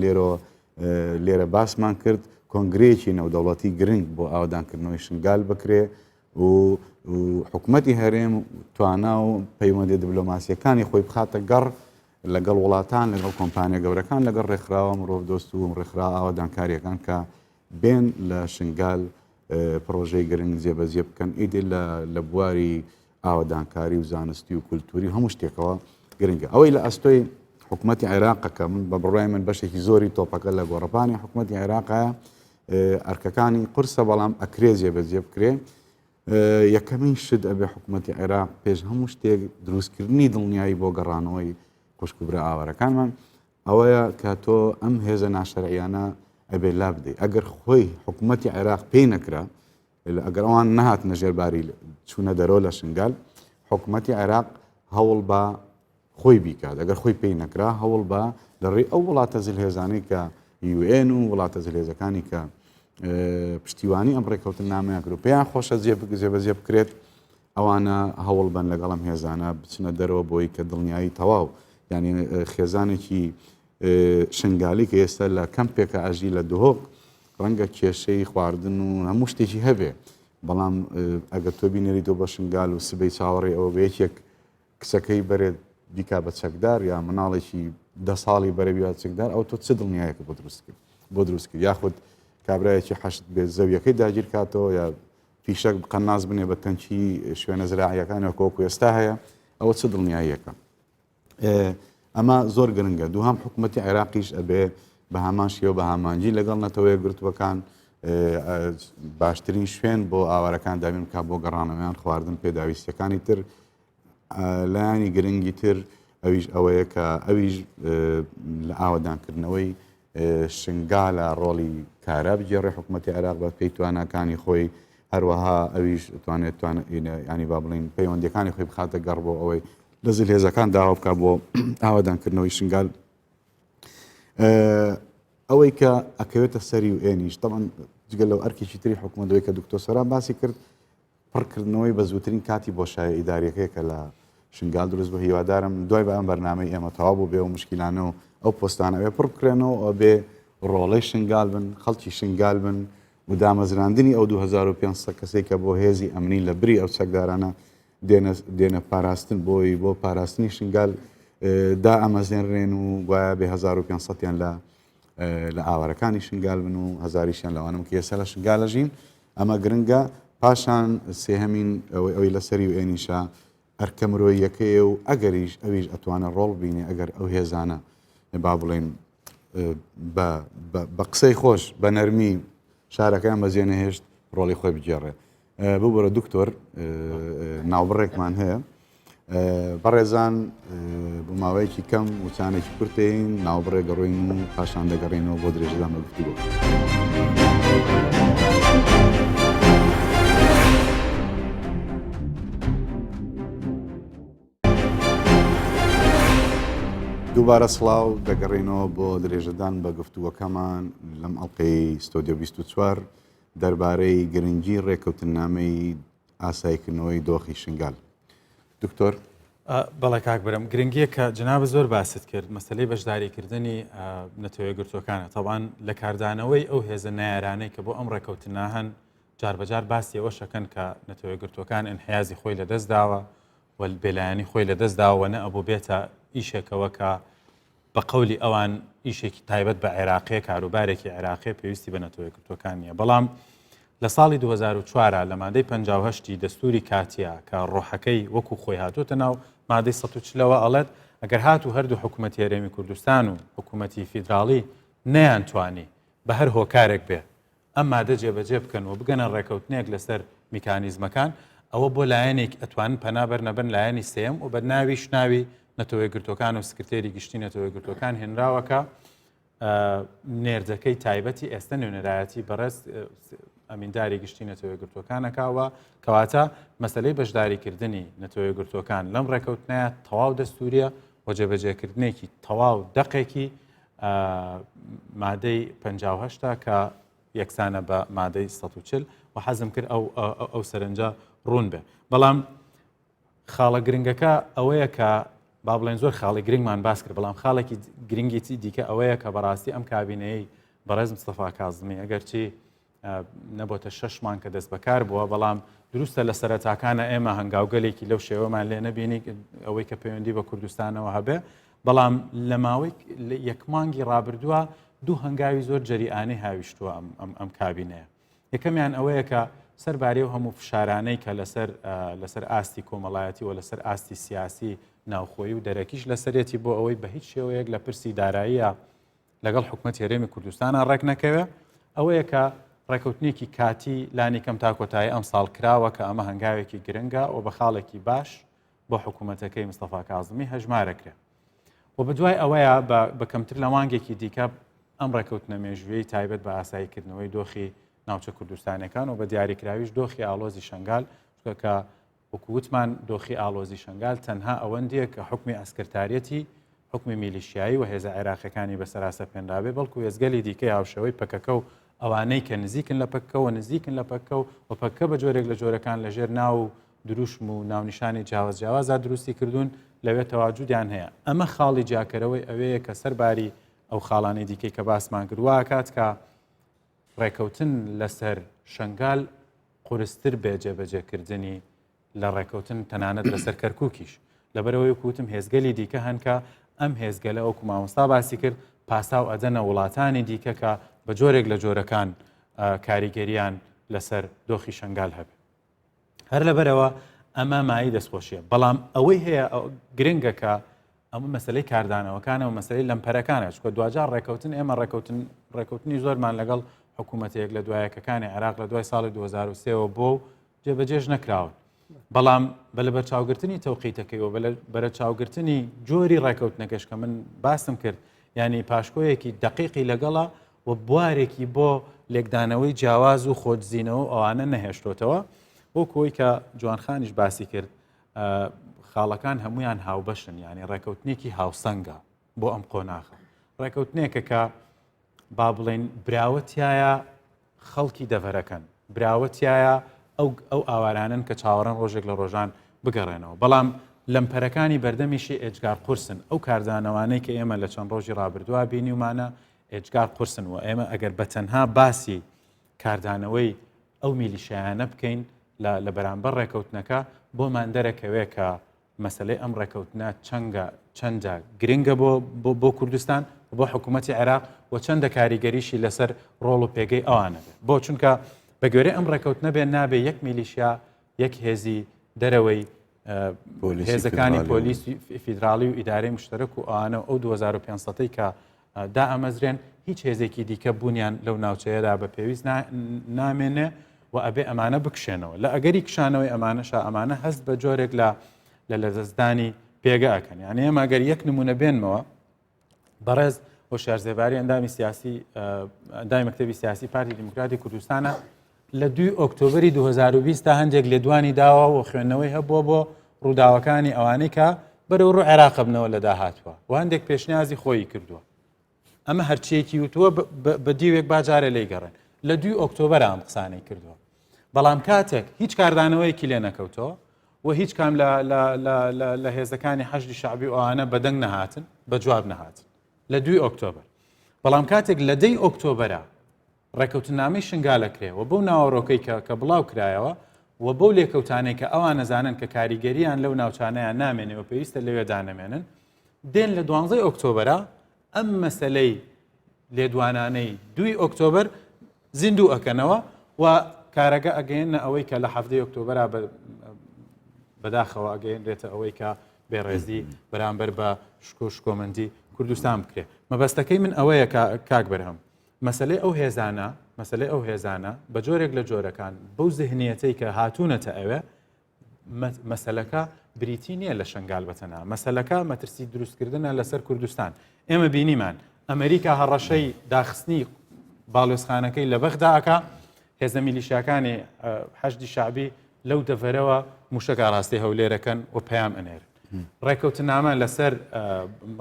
لێرە باسمان کرد کۆنگرەیەکی نێودەوڵەتی گرنگ بۆ ئاوادانکردنەوەی شنگال بکرێ و حکوومەتی هەرێم توانا و پەیوەندی دیبلۆماسیەکانی خۆی بخاتە گەڕ لەگەڵ وڵاتان لەگەڵ کۆمپانیا گەورەکان لەگەڵ ڕێکخراوە مرۆڤ دۆست و ڕێکخرا ئاوادانکاریەکان کە بێن لە شنگال پرۆژەی گرنگ جێبەجێ بکەن ئیدی لە بواری ئاوادانکاری و زانستی و کولتوری هەموو شتێکەوە گرنگە ئەوەی لە ئەستۆی حکوومەتی عێراقەکە من بە بڕای من بەشێکی زۆری تۆپەکە لە گۆڕپانی حکوومەتی عێراقە ئەرکەکانی قورسە بەڵام ئەکرێ جێبەجێ بکرێ یەکەمین شت ئەبێ حکوومەتی عێراق پێش هەموو شتێک دروستکردنی دڵنیایی بۆ گەڕانەوەی خوشکبرە ئاوارەکانمان ئەوەیە کە تۆ ئەم هێزە ناشەرعیانە ئەبێ لا بدەیت ئەگەر خۆی حکوومەتی عێراق پێی نەکرا ئەگەر ئەوان نەهات نەژێرباری چوونە دەرەوە لە شنگال حکوومەتی عێراق هەوڵ بە خۆی بیکات ئەگەر خۆی پێی نەکرا هەوڵ بە لەڕێی ئەو وڵاتە زلهێزانەی کە UN و وڵاتە زلهێزەکانی کە پشتیوانی ئەم ڕێکەوتن نامەیە کرد و پێیان خۆشە جێبەجێ بکرێت ئەوانە هەوڵ بن لەگەڵم هێزانە بچنە دەرەوە بۆی کە دڵنیایی تەواو ینی خێزانێکی شنگالی کە ئێستا لە کەمپێکە ئاژی لە دهۆک ڕەنگە کێشەی خواردن و هەموو شتێکی هەبێ بەڵام ئەگەر تۆ بینێری تۆ بە شنگال و سبەی چاوەڕێ ئەوە بە یەکێک کسەکەی بەرێت دیکا بە چەکدار یا مناڵێکی 10 ساڵی بەرەبیات چەکدار ئەو تۆ چه دڵنیایەکە بۆ دروست کرد یاخود کابراایەکی حەشت بێت زەویەکەی داگیر کاتەوە یا پیشەک قەناز بنێ بە تەنکی شوێنە زراعیەکانی کۆکو ئێستا هەیە ئەوە چه دڵنیاییەکە ئەمە زۆر گرنگە دووهەم حکوومەتی عێراقیش ئەبێ بە هەمان شێوە بە هەمانجی لەگەڵ نەتەوەیە گرتوەکان باشترین شوێن بۆ ئاوارەکان دابین کا بۆ گەڕانەوەیان خواردن پێداویستەکانی تر لایانی گرنگی تر ئەویش ئەوەیە کە ئەویش لە ئاوەدانکردنەوەی شنگالە ڕۆڵی کارە بجێڕێ حکوومەتی عێراق بە پێی توانەکانی خۆی هەروەها ئەویش توانێت ینی با بڵین پەیوەندیەکانی خۆی بخاتە گەڕ بۆ ئەوەی لە زلهێزەکان داوا بکە بۆ ئاوەدانکردنەوەی شنگال ئەوەی کە ئەکەوێتە سەری و ئێنیش تەمان جگەل لەو ئەرکێکی تری حکوومەتەوەی کە دکتۆر سەران باسی کرد پڕکردنەوەی بە زووترین کاتی بۆشایە ئیداریەکەی کە لە شنگال دروست بە هیوادارم دوای بە ئەم بەرنامەی ئێمە تەواو بوو بێ و مشکیلانە و ئەو پۆستانەوێ پڕ بکرێنەوە ئەو بێ ڕۆڵەی شنگال بن خەڵکی شنگال بن و دامەزراندنی ئەو 2500 کەسێک کە بۆ هێزی ئەمنی لە بری ئەو چەکدارانە دێنە پاراستن بۆی بۆ پاراستنی شنگال دا ئەمەزێنرێن و گوایە بێ 1500یان لە ئاوارەکانی شنگال بن و هەزاریشیان لەوانم کە ئێستا لە شنگالە ژین ئەمە گرنگە پاشان سێهەمین ئەوەی لەسەری و ئێنیشە ئەرکە مرۆییەکەیە و ئەگەریش ئەویش ئەتوانە ڕۆڵ بینێ ئەگەر ئەو هێزانە با بڵێن بە قسەی خۆش بە نەرمی شارەکەیان بەجێ نەهێشت ڕۆڵی خۆی بگێڕێ بوو بەرە دکتۆر ناوبڕێکمان هەیە بەڕێزان بۆ ماوەیەکی کەم وچانێکی کورتین ناوبڕێ گەڕۆین و پاشان دەگەڕێنەوە بۆ درێژەدان بە گفتوگۆ. دووبارە سڵاو دەگەڕێنەوە بۆ درێژەدان بە گفتووەکەمان لەم ئەڵقەی ستۆدیۆ 24 دەربارەی گرنگی ڕێکەوتنامەی ئاساییکردنەوەی دۆخی شنگال. دکتۆر بەڵێ کاک برم گرنگیە کە جناب زۆر باست کرد مەسلەی بەشداریکردنی نەتەوەی گرتوەکانە تەوان لە کاردانەوەی ئەو هێزە نایارانەی کە بۆ ئەم ڕێکەوتنا هەن جاربەجار باسی ئەوە شەکەن کە نەتەوەی گرتوەکان ئینحیازی خۆی لەدەست داوە و بێلایانی خۆی لەدەست داوە نە ئەبوو بێتە ئیشێکەوە کە بە قەولی ئەوان ئیشێکی تایبەت بە عێراقیە کاروبارێکی عێراقی پێویستی بە نەتەوەی گرتوەکان نیە بەڵام لە ساڵی 2004 لە مادەی 58 دەستوری کاتیا کە ڕۆحەکەی وەکو خۆی هاتوتە ناو مادەی 140ەوە ئەڵێت ئەگەر هاتوو هەردوو حکوومەتی هەرێمی کوردستان و حکوومەتی فیدراڵی نەیانتوانی بە هەر هۆکارێک بێ ئەم مادە جێبەجێ بکەن و بگەنە ڕێکەوتنێک لەسەر میکانیزمەکان ئەوە بۆ لایەنێک ئەتوانن پەنابەر نەبن لایەنی سێم و بە ناویش ناوی نەتەوەی گرتوەکان و سکرتێری گشتی نەتەوەی گرتوەکان هێنراوەکە نێردەکەی تایبەتی ئێستا نوێنەرایەتی بەڕێز ئەمینداری گشتی نەتەوەی گرتوەکانەکەوە کەواتە مەسلەی بەشداریکردنی نەتەوەی گرتوەکان لەم ڕێکەوتنایە تەواو دەستوریە و جێبەجێکردنێکی تەواو دەقێکی مادەی 58 کە یەکسانە بە مادەی 140 و حەزم کرد ئەو سەرنجە ڕوون بێ بەڵام خاڵە گرنگەکە ئەوەیە کە با بڵێن زۆر خاڵی گرنگمان باس کرد بەڵام خاڵێکی گرنگی دیکە ئەوەیە کە بەڕاستی ئەم کابینەیەی بەڕێز مستەفا کاظمی ئەگەرچی نەبووتە 6 مانگ کە دەست بەکار بووە بەڵام دروستە لە سەرەتاکانە ئێمە هەنگاوگەلێکی لەو شێوەمان لێ نەبینی ئەوەی کە پەیوەندی بە کوردستانەوە هەبێ بەڵام لە ماوەی یەک مانگی ڕابردووە دوو هەنگاوی زۆر جەریئانەی هاویشتووە ئەم کابینەیە یەکەمیان ئەوەیە کە سەربارەی و هەموو فشارانەی کە لەسەر ئاستی کۆمەڵایەتی و لەسەر ئاستی سیاسی ناوخۆی و دەرەکیش لەسەرێتی بۆ ئەوەی بە هیچ شێوەیەک لە پرسی داراییە لەگەڵ حکوومەت هێرێمی کوردستانە ڕێک نەکەوێ ئەوەیە کە ڕێکەوتنێکی کاتی لانی کەم تا کۆتایی ئەم ساڵ کراوە کە ئەمە هەنگاوێکی گرنگە و بە خاڵێکی باش بۆ حکوومەتەکەی مستەفا کاظمی هەژمارەکرێ و بەدوای ئەوەیە بە کەمتر لە مانگێکی دیکە ئەم ڕێکەوتنە مێژوویی تایبەت بە ئاساییکردنەوەی دۆخی ناوچە کوردستانەکان و بە دیاریکراویش دۆخی ئاڵۆزی شنگال کە وەکووتمان دۆخی ئاڵۆزی شنگال تەنها ئەوەندیە کە حکمی ئەسکرتارەتی حکمی میلیشیایی و هێزە عێراقیەکانی بەسەراسە پێنرابێ بەڵکو هێزگەلی دیکەی هاوشەوەی پەکەکە و ئەوانەی کە نزیکن لە پەکەوە نزیکن لە پەکە و پەکە بە جۆرێک لە جۆرەکان لەژێر ناو دروشم و ناونیشانی جیاوازا دروستی کردوون لەوێ تەواجودیان هەیە ئەمە خاڵی جاکەرەوەی ئەوەیە کە سەرباری ئەو خاڵانی دیکەی کە باسمان کردووە کات کە ڕێکەوتن لەسەر شنگال قورستر بێ جێبەجێکردنی لە ڕێکەوتن تەنانەت لەسەر کەرکووکیش لەبەرەوەی کووتم هێزگەلی دیکە هەنکە ئەم هێزگەلە وەکو مامۆستا باسی کرد پاسا و ئەدەنە وڵاتانی دیکە کە بە جۆرێک لە جۆرەکان کاریگەریان لەسەر دۆخی شنگال هەبێ هەر لەبەرەوە ئەمە مای دەستخۆشیە بەڵام ئەوەی هەیە گرنگە کە ئەمە مەسلەی کاردانەوەکانە و مەسلەی لەمپەرەکانە چکە دوجار ڕێکەوتن ئێمە ڕێکەوتنی زۆرمان لەگەڵ حکوومەتێک لە دوایەکەکانی عێراق لە دوای ساڵی 2023ەوە بۆ جێبەجێش نەکراون بەڵام بە لە بەرچاوگرتنی تەوقیتەکەیەوە بەرە چاوگرتنی جۆری ڕێکەوتنەکەش کە من باسم کرد ینی پاشکۆیەکی دقیقی لەگەڵە و بوارێکی بۆ لێکدانەوەی جیاواز و خۆجزینەوە ئەوانە نەهێشتۆتەوە بۆ کۆی کە جوانخانیش باسی کرد خاڵەکان هەمویان هاوبەشن ینی ڕێکەوتنێکی هاوسەنگە بۆ ئەم قۆناغە ڕێکەوتنێکە کە با بڵێن براوەتیایە خەڵکی دەڤەرەکەن براوەتیایە ئەو ئاوارانن کە چاوەڕەن ڕۆژێک لە ڕۆژان بگەڕێنەوە بەڵام لەمپەرەکانی بەردەمیشی ئێجگار قورسن ئەو کاردانەوانەی کە ئێمە لە چەند ڕۆژی ڕابردووە بینیومانە ئێجگار قورسن و ئێمە ئەگەر بە تەنها باسی کاردانەوەی ئەو میلیشیانە بکەین لە بەرامبەر ڕێکەوتنەکە بۆمان دەرەکەوێ کە مەسلەی ئەم ڕێکەوتنە چەندە گرنگە بۆ کوردستان بۆ حکوومەتی عێراق و چەندە کاریگەریشی لەسەر ڕۆڵ و پێگەی ئەوانە بۆ چونکە بە گوێرەی ئەم ڕێکەوتنە بێن نابێ یەک میلیشیا یەک هێزی دەرەوەی هێزەکانی پۆلیسی فیدراڵی و ئیدارەی مشتەرەک و ئەوانە ئەو 2500ی کە دا ئەمەزرێن هیچ هێزێکی دیکە بوونیان لەو ناوچەیەدا بە پێویست نامێنێ و ئەبێ ئەمانە بکشێنەوە لە ئەگەری کشانەوەی ئەمانە هەست بە جۆرێک لە لەدەستدانی پێگە ئەکەن یعنی ئێمە ئەگەر یەک نمونە بێنمەوە بەڕێز هۆشیارزێباری ئەندامی مەکتەبی سیاسی پارتی دیموکراتی کوردستانە لە 2 ئۆکتۆبری 2020 تا هەندێک لێدوانی داوە و خوێندنەوەی هەبووە بۆ ڕووداوەکانی ئەوانەی کە بەرەو ڕوو عێراق بنەوە لە داهاتوە و هەندێک پێشنیازی خۆی کردووە ئەمە هەرچیەکی وتووە بە دیوێک باجارە لی گەڕێن لە 2 ئۆکتۆبەر ئەم قسانەی کردووە بەڵام کاتێک هیچ کاردانەوەیەکی لێ نەکەوتەوە و هیچ کام لە هێزەکانی حەشدی شعبی ئەوانە بەدەنگ نەهاتن بە جواب نەهاتن لە 2 ئۆکتۆبەر بەڵام کاتێک لە 10 ئۆکتۆبەرە ڕێکەوتنامەی شنگالەکرێەوە بەو ناوەڕۆکەی کە بڵاو کرایەوە و بەو لێکەوتانەی کە ئەوان نەزانن کە کاریگەریان لەو ناوچانەیە نامێنێەوە پێویستە لەوێ دانەمێنن دێن لە 12 ئۆکتۆبەرە ئەم مەسەلەی لێدوانانەی 2 ئۆکتۆبەر زیندوو ئەکەنەوە و کارەگە ئەگەێنە ئەوەی کە لە 7 ئۆکتۆبەرە بەداخەوە ئەگەێنرێتە ئەوەی کە بێڕێزی بەرامبەر بە شکۆمەندی کوردستان بکرێت مەبەستەکەی من ئەوەیە کاک بەرهەم مەسلەی ئەو هێزانە بە جۆرێک لە جۆرەکان بەو زهنیەتەی کە هاتوونەتە ئەوێ مەسەلەکە بریتی نییە لە شنگال بەتەنها مەسەلەکە مەترسی دروستکردنە لەسەر کوردستان ئێمە بینیمان ئەمریکا هەڕەشەی داخستنی باڵێزخانەکەی لە بەغداکە هێزە میلیشیاکانی حەشدی شعبی لەو دەڤەرەوە موشەکە ڕاستی هەولێرەکەن و پەیام ئەنێرن ڕێکەوتنامە لەسەر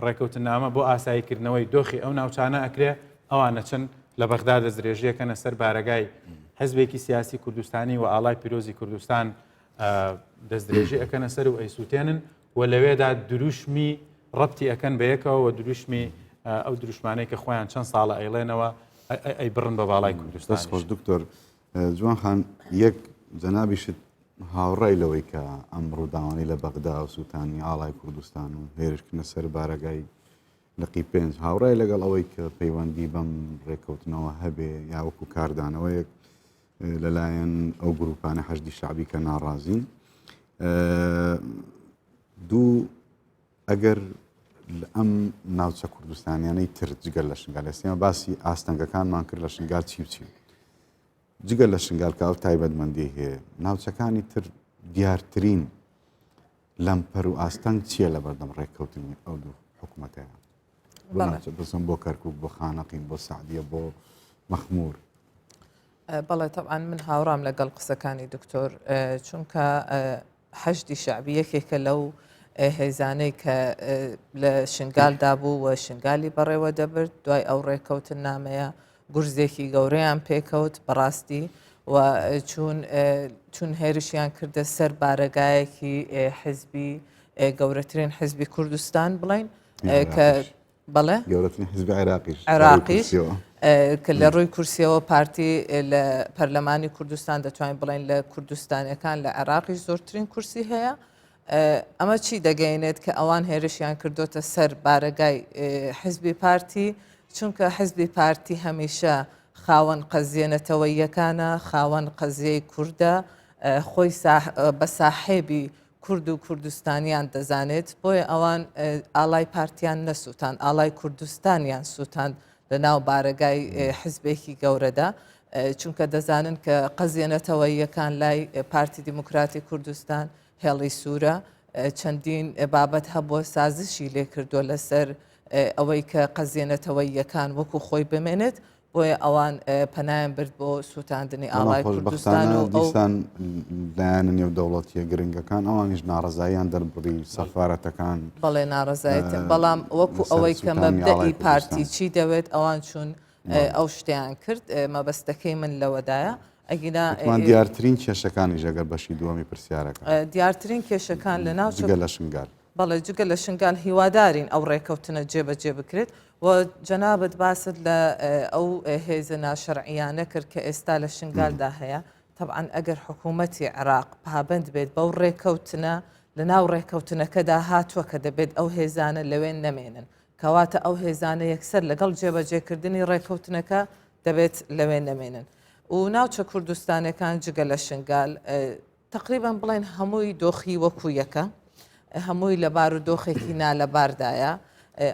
ڕێکەوتنامە بۆ ئاساییکردنەوەی دۆخی ئەو ناوچانە ئەکرێ ئەوانە چەند لە بەغدا دەستدرێژیەکەنە سەر بارەگای حزبێکی سیاسی کوردستانی و ئاڵای پیرۆزی کوردستان دەستدرێژی ئەکەنە سەر و ئەیسووتێنن و لەوێدا دروشمی ڕەبتی ئەکەن بە یەکەوە و دروشمی ئەو دروشمانەی کە خۆیان چەند ساڵە ئەیڵێنەوە ئەی بڕن بە باڵای کوردستان خۆش دکتۆر جوان خان یەک جەنابیشت هاوڕای لەوەی کە ئەم ڕووداوانی لە بەغدا و سووتانی ئاڵای کوردستان و هێرشکردنە سەر بارەگای لەقی پێنج هاوڕای لەگەڵ ئەوەی کە پەیوەندی بەم ڕێکەوتنەوە هەبێ یا وەکو کاردانەوەیەک لەلایەن ئەو گروپانە حەشدی شعبی کە ناڕازین دوو ئەگەر ئەم ناوچە کوردستانیانەی تر جگەل لە شنگال ئێستێمە باسی ئاستەنگەکانمان کرد لە شنگال چی بچین جگەل لە شنگال کە ئەو تایبەتمەندی هەیە ناوچەکانی تر دیارترین لەمپەر و ئاستەنگ چییە لە بەردەم ڕێککەوتنی ئەو دوو حکوومەتەیە بزم بۆ کەرکووک بۆ خانەقین بۆ سعدیە بۆ مەخمور بەڵێ طبعاً من هاوڕام لەگەڵ قسەکانی دکتۆر چونکە حەشدی شعبی یەکێکە لەو هێزانەی کە لە شنگالدا بوو و شنگالی بەڕێوە دەبرد دوای ئەو ڕێککەوتن نامەیە گورزێکی گەورەیان پێکەوت بەڕاستی و چون هێرشیان کردە سەر بارەگایەکی حزبی گەورەترین حزبی کوردستان بڵین کە بەڵێ گەورەترین حزبی عێراقیش کە لە ڕووی کورسیەوە پارتی لە پەرلەمانی کوردستان دەتوانین بڵین لە کوردستانیەکان لە عێراقیش زۆرترین کورسی هەیە ئەمە چی دەگەینێت کە ئەوان هێرشیان کردوتە سەر بارەگای حزبی پارتی چونکە حزبی پارتی هەمیشە خاوەن قەزیێنەتەوەیەکانە خاوەن قەزیەی کووردە خۆی بە ساحێبی کورد و کوردستانیان دەزانێت بۆیە ئەوان ئاڵای پارتیان نەسووتان ئاڵای کوردستانیان سووتان لە ناو بارەگای حزبێکی گەورەدا چونکە دەزانن کە قەزیێنەتەوەیەکان لای پارتی دیموکراتی کوردستان هێڵی سوورە چەندین بابەت هەبووە سازشی لێ کردووە لەسەر ئەوەی کە قەزیێنەتەوەیەکان وەکو خۆی بمێنێت بۆیە ئەوان پەنایان برد بۆ سووتاندنی ئاڵای کوردستان و دیسان لایەنە نێو دەوڵەتیە گرنگەکان ئەوانیش ناڕزاییان دەربڕی سەفارەتەکان بەڵێ ناڕزایەت بەڵام وەکو ئەوەی کە مەبدەئی پارتی چی دەوێت ئەوان چون ئەو شتیان کرد مەبەستەکەی من لەوەدایە ئەگینا دیارترین کێشەکانی ژەگەر بەشی دووەمی پرسیارەکە دیارترین کێشەکان لە ناو جگە لە شنگال بەڵێ جگە لە شنگال هیوادارین ئەو ڕێکەوتنە جێبەجێ بکرێت و جەنابەت باست لە ئەو هێزە ناشەرعیانە کرد کە ئێستا لە شنگالدا هەیە طبعاً ئەگەر حکوومەتی عێراق پابند بێت بەو ڕێکەوتنە لە ناو ڕێکەوتنەکەدا هاتووە کە دەبێت ئەو هێزانە لەوێن نەمێنن کەواتە ئەو هێزانە یەکسەر لەگەڵ جێبەجێکردنی ڕێکەوتنەکە دەبێت لەوێن نەمێنن و ناوچە کوردستانەکان جگە لە شنگال تقریبان بڵێن هەمووی دۆخی وەکو یەکە هەمووی لە بارودۆخێکی نالەباردایە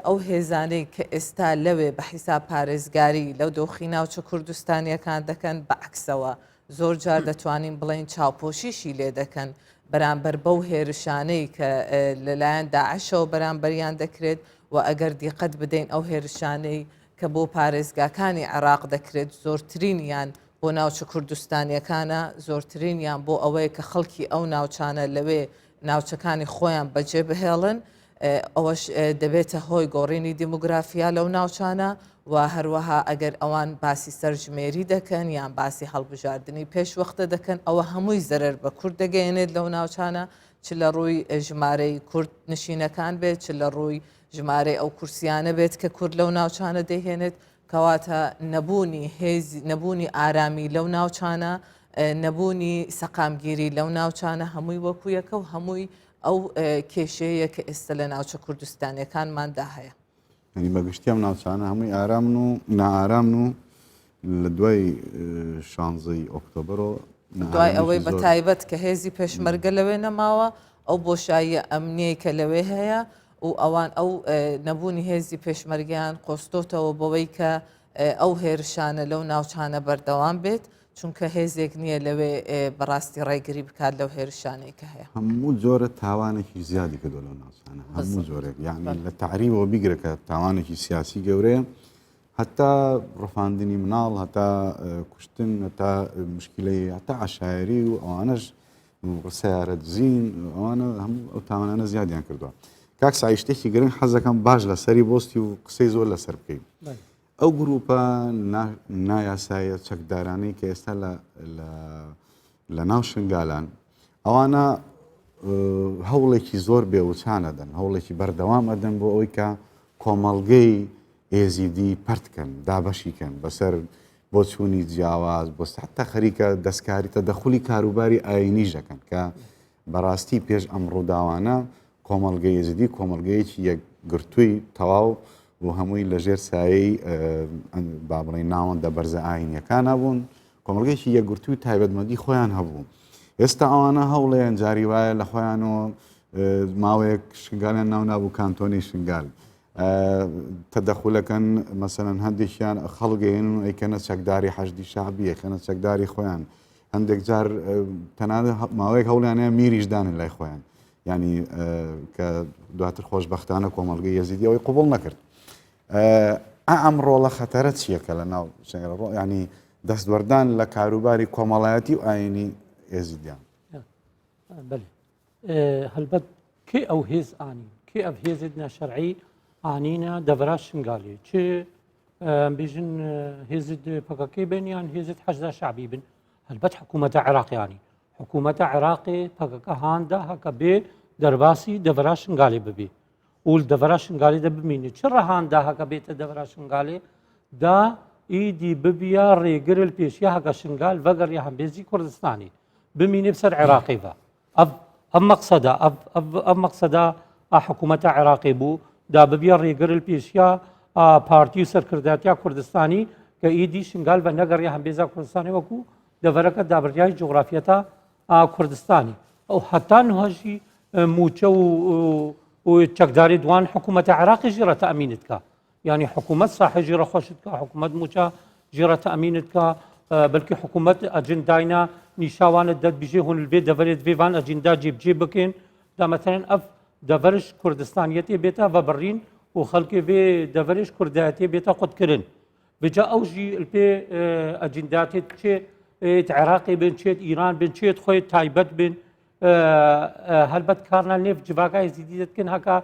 ئەو هێزانەی کە ئێستا لەوێ بە حیساب پارێزگاری لەو دۆخی ناوچە کوردستانیەکان دەکەن بەعکسەوە زۆر جار دەتوانین بڵێن چاوپۆشیشی لێ دەکەن بەرامبەر بەو هێرشانەی کە لەلایەن داعشەوە بەرامبەریان دەکرێت و ئەگەر دیقەت بدەین ئەو هێرشانەی کە بۆ پارێزگاکانی عێراق دەکرێت زۆرترینیان بۆ ناوچە کوردستانیەکانە زۆرترینیان بۆ ئەوەیە کە خەڵکی ئەو ناوچانە لەوێ ناوچەکانی خۆیان بەجێ بهێڵن ئەوەش دەبێتە هۆی گۆڕینی دیموگرافیا لەو ناوچانە و هەروەها ئەگەر ئەوان باسی سەرژمێری دەکەن یان باسی هەڵبژاردننی پێشوەختە دەکەن ئەوە هەمووی زەرەر بە کورد دەگەێنێت لەو ناوچانە چ لە ڕووی ژمارەی کورد نشینەکان بێت چ لە ڕووی ژمارەی ئەو کورسیانە بێت کە کورد لەو ناوچانە دەهێنێت کەواتە نەبوونی ئارامی لەو ناوچانە نەبوونی سەقامگیری لەو ناوچانە هەمووی وەکو یەکە و هەمووی ئەو کێشەیە کە ئێستا لە ناوچە کوردستانیەکانماندا هەیە ینی بەگشتیام ناوچانە هەمووی ئارامن و نائارامن و لە دوای 16 ئۆکتۆبرەوە دوای ئەوەی بە تایبەت کە هێزی پێشمەرگە لەوێ نەماوە ئەو بۆشاییە ئەمنیەی کە لەوێ هەیە و ئەوان ئەو نەبوونی هێزی پێشمەرگیان قۆستۆتەوە بەوەی کە ئەو هێرشانە لەو ناوچانە بەردەوام بێت چونکە هێزێک نییە لەوێ بەڕاستی ڕێگری بکات لەو هێرشانەی کە هەیە هەموو جۆرە تاوانێکی زیادی کردو لەو ناوچانە هەموو جۆرێک یعنی لە تعریبەوە بیگرە کە تاوانێکی سیاسی گەورەیە هەتا ڕفاندنی مناڵ هەتا کوشتن هەتا مشکلەی هەتا عشایری و ئەوانەش سیارە دزین ئەوانە هەموو ئەو تاوانانە زیادیان کردووە کاک سعی شتێکی گرنگ حەزەکەم باش لەسەری بۆستی و قسەی زۆر لەسەر بکەین ئەو گروپە نایاسایە چەکدارانەی کە ئێستا لە ناو شنگالان ئەوانە هەوڵێکی زۆر بێوچانەدەن هەوڵێکی بەردەوام ئەدەن بۆ ئەوەی کە کۆمەڵگەی ئێزیدی پەرتکەن دابەشیکەن بەسەر بۆ چوونی جیاواز بۆ حتا خەریکە دەستکاری تەدەخولی کاروباری ئاینی ژەکەن کە بەڕاستی پێش ئەم ڕووداوانە کۆمەڵگەی ئێزیدی کۆمەڵگەیەکی یەکگرتووی تەواو و هەمووی لەژێر سایەی با بڵێن ناوەندە بەرزە ئاینیەکان هەبوون کۆمەڵگەیەکی یەکگرتووی تایبەتمەندی خۆیان هەبوو ئێستا ئەوانە هەوڵێن جاری وایە لە خۆیانەوە ماوەیەک شنگالیان ناو نابوو کانتۆنی شنگال تەدەخولەکەن مەسەرەن هەندێکیان خەڵگەین و ئەیکەنە چەکداری حەشدی شعبی ئەیکەنە چەکداری خۆیان هەندێک جار تەنانەت ماوەیەک هەوڵیانەیە میریشدانن لای خۆیان ینی کە دواتر خۆشبەختانە کۆمەڵگەی یەزیدی ئەوەی قوبڵ نەکرد ئەم ڕۆڵە خەتەرە چیەکە لە ناو ینی دەستوەردان لە کاروباری کۆمەڵایەتی و ئاینی ئێزیدیان بله هەلبەت کێ ئەو هێز ئانی کێ ئەو هێزت شەرعی ئانینە دەڤرا شنگالی چێ بێژن هێزت پەکەکەی بێنیان هێزت حەشدا شعبی بن هەلبەت حکوومەتە عێراقیانی حکوومەتە عێراقی پەکەکە هاندا هەکە بێ دەرباسی دەڤرا شنگالی ببێ و دەڤرا شنگالی دە ببینێت چ ڕەهاندا هەکە بێتە دەڤرا شنگالی دا ئیدی ببیە ڕێگرل پێشیا هەکە شنگال ڤەگەڕی هەمبێزی کوردستانی بمینێ بسەر عێراقی بە ئەم مەقسەدا حکوومەتە عێراقی بوو دا ببیە ڕێگرل پێشیا پارتی و سەرکرداتیا کوردستانی کە ئیدی شنگال بە نەگەڕی هەمبێزا کوردستانی وەکو دەڤەرەکە دابڕیای جغرافیەتە کوردستانی ئەو هەتا نوهژی موچە و چەکداری دوان حکوومەتە عێراقی ژیرە تەئەمینت کە یعنی حکوومەت ساحە ژیرە خۆشت کە حکوومەت موچە ژیرە تەئەمینت کە بەلکی حکوومەت ئەجنداینا نیشاوانت دەتبیژێ هون لێ دەڤێت vێوان ئەجندا جێبجێ بکەین دامەتەن ئەف دەڤەرش کوردستانیەتێ بێتە بە بڕین و خەڵکی vê دەڤەرش کوردایەتێ بێتە قوتکردن بجا ئەوژی پێ ئەجنداتێت چێت عێراقی بن چێت ئیران بن چێت خۆی تایبەت بن هەلبەت کارنا نێف جڤاکای زیدی دەتکن هەکە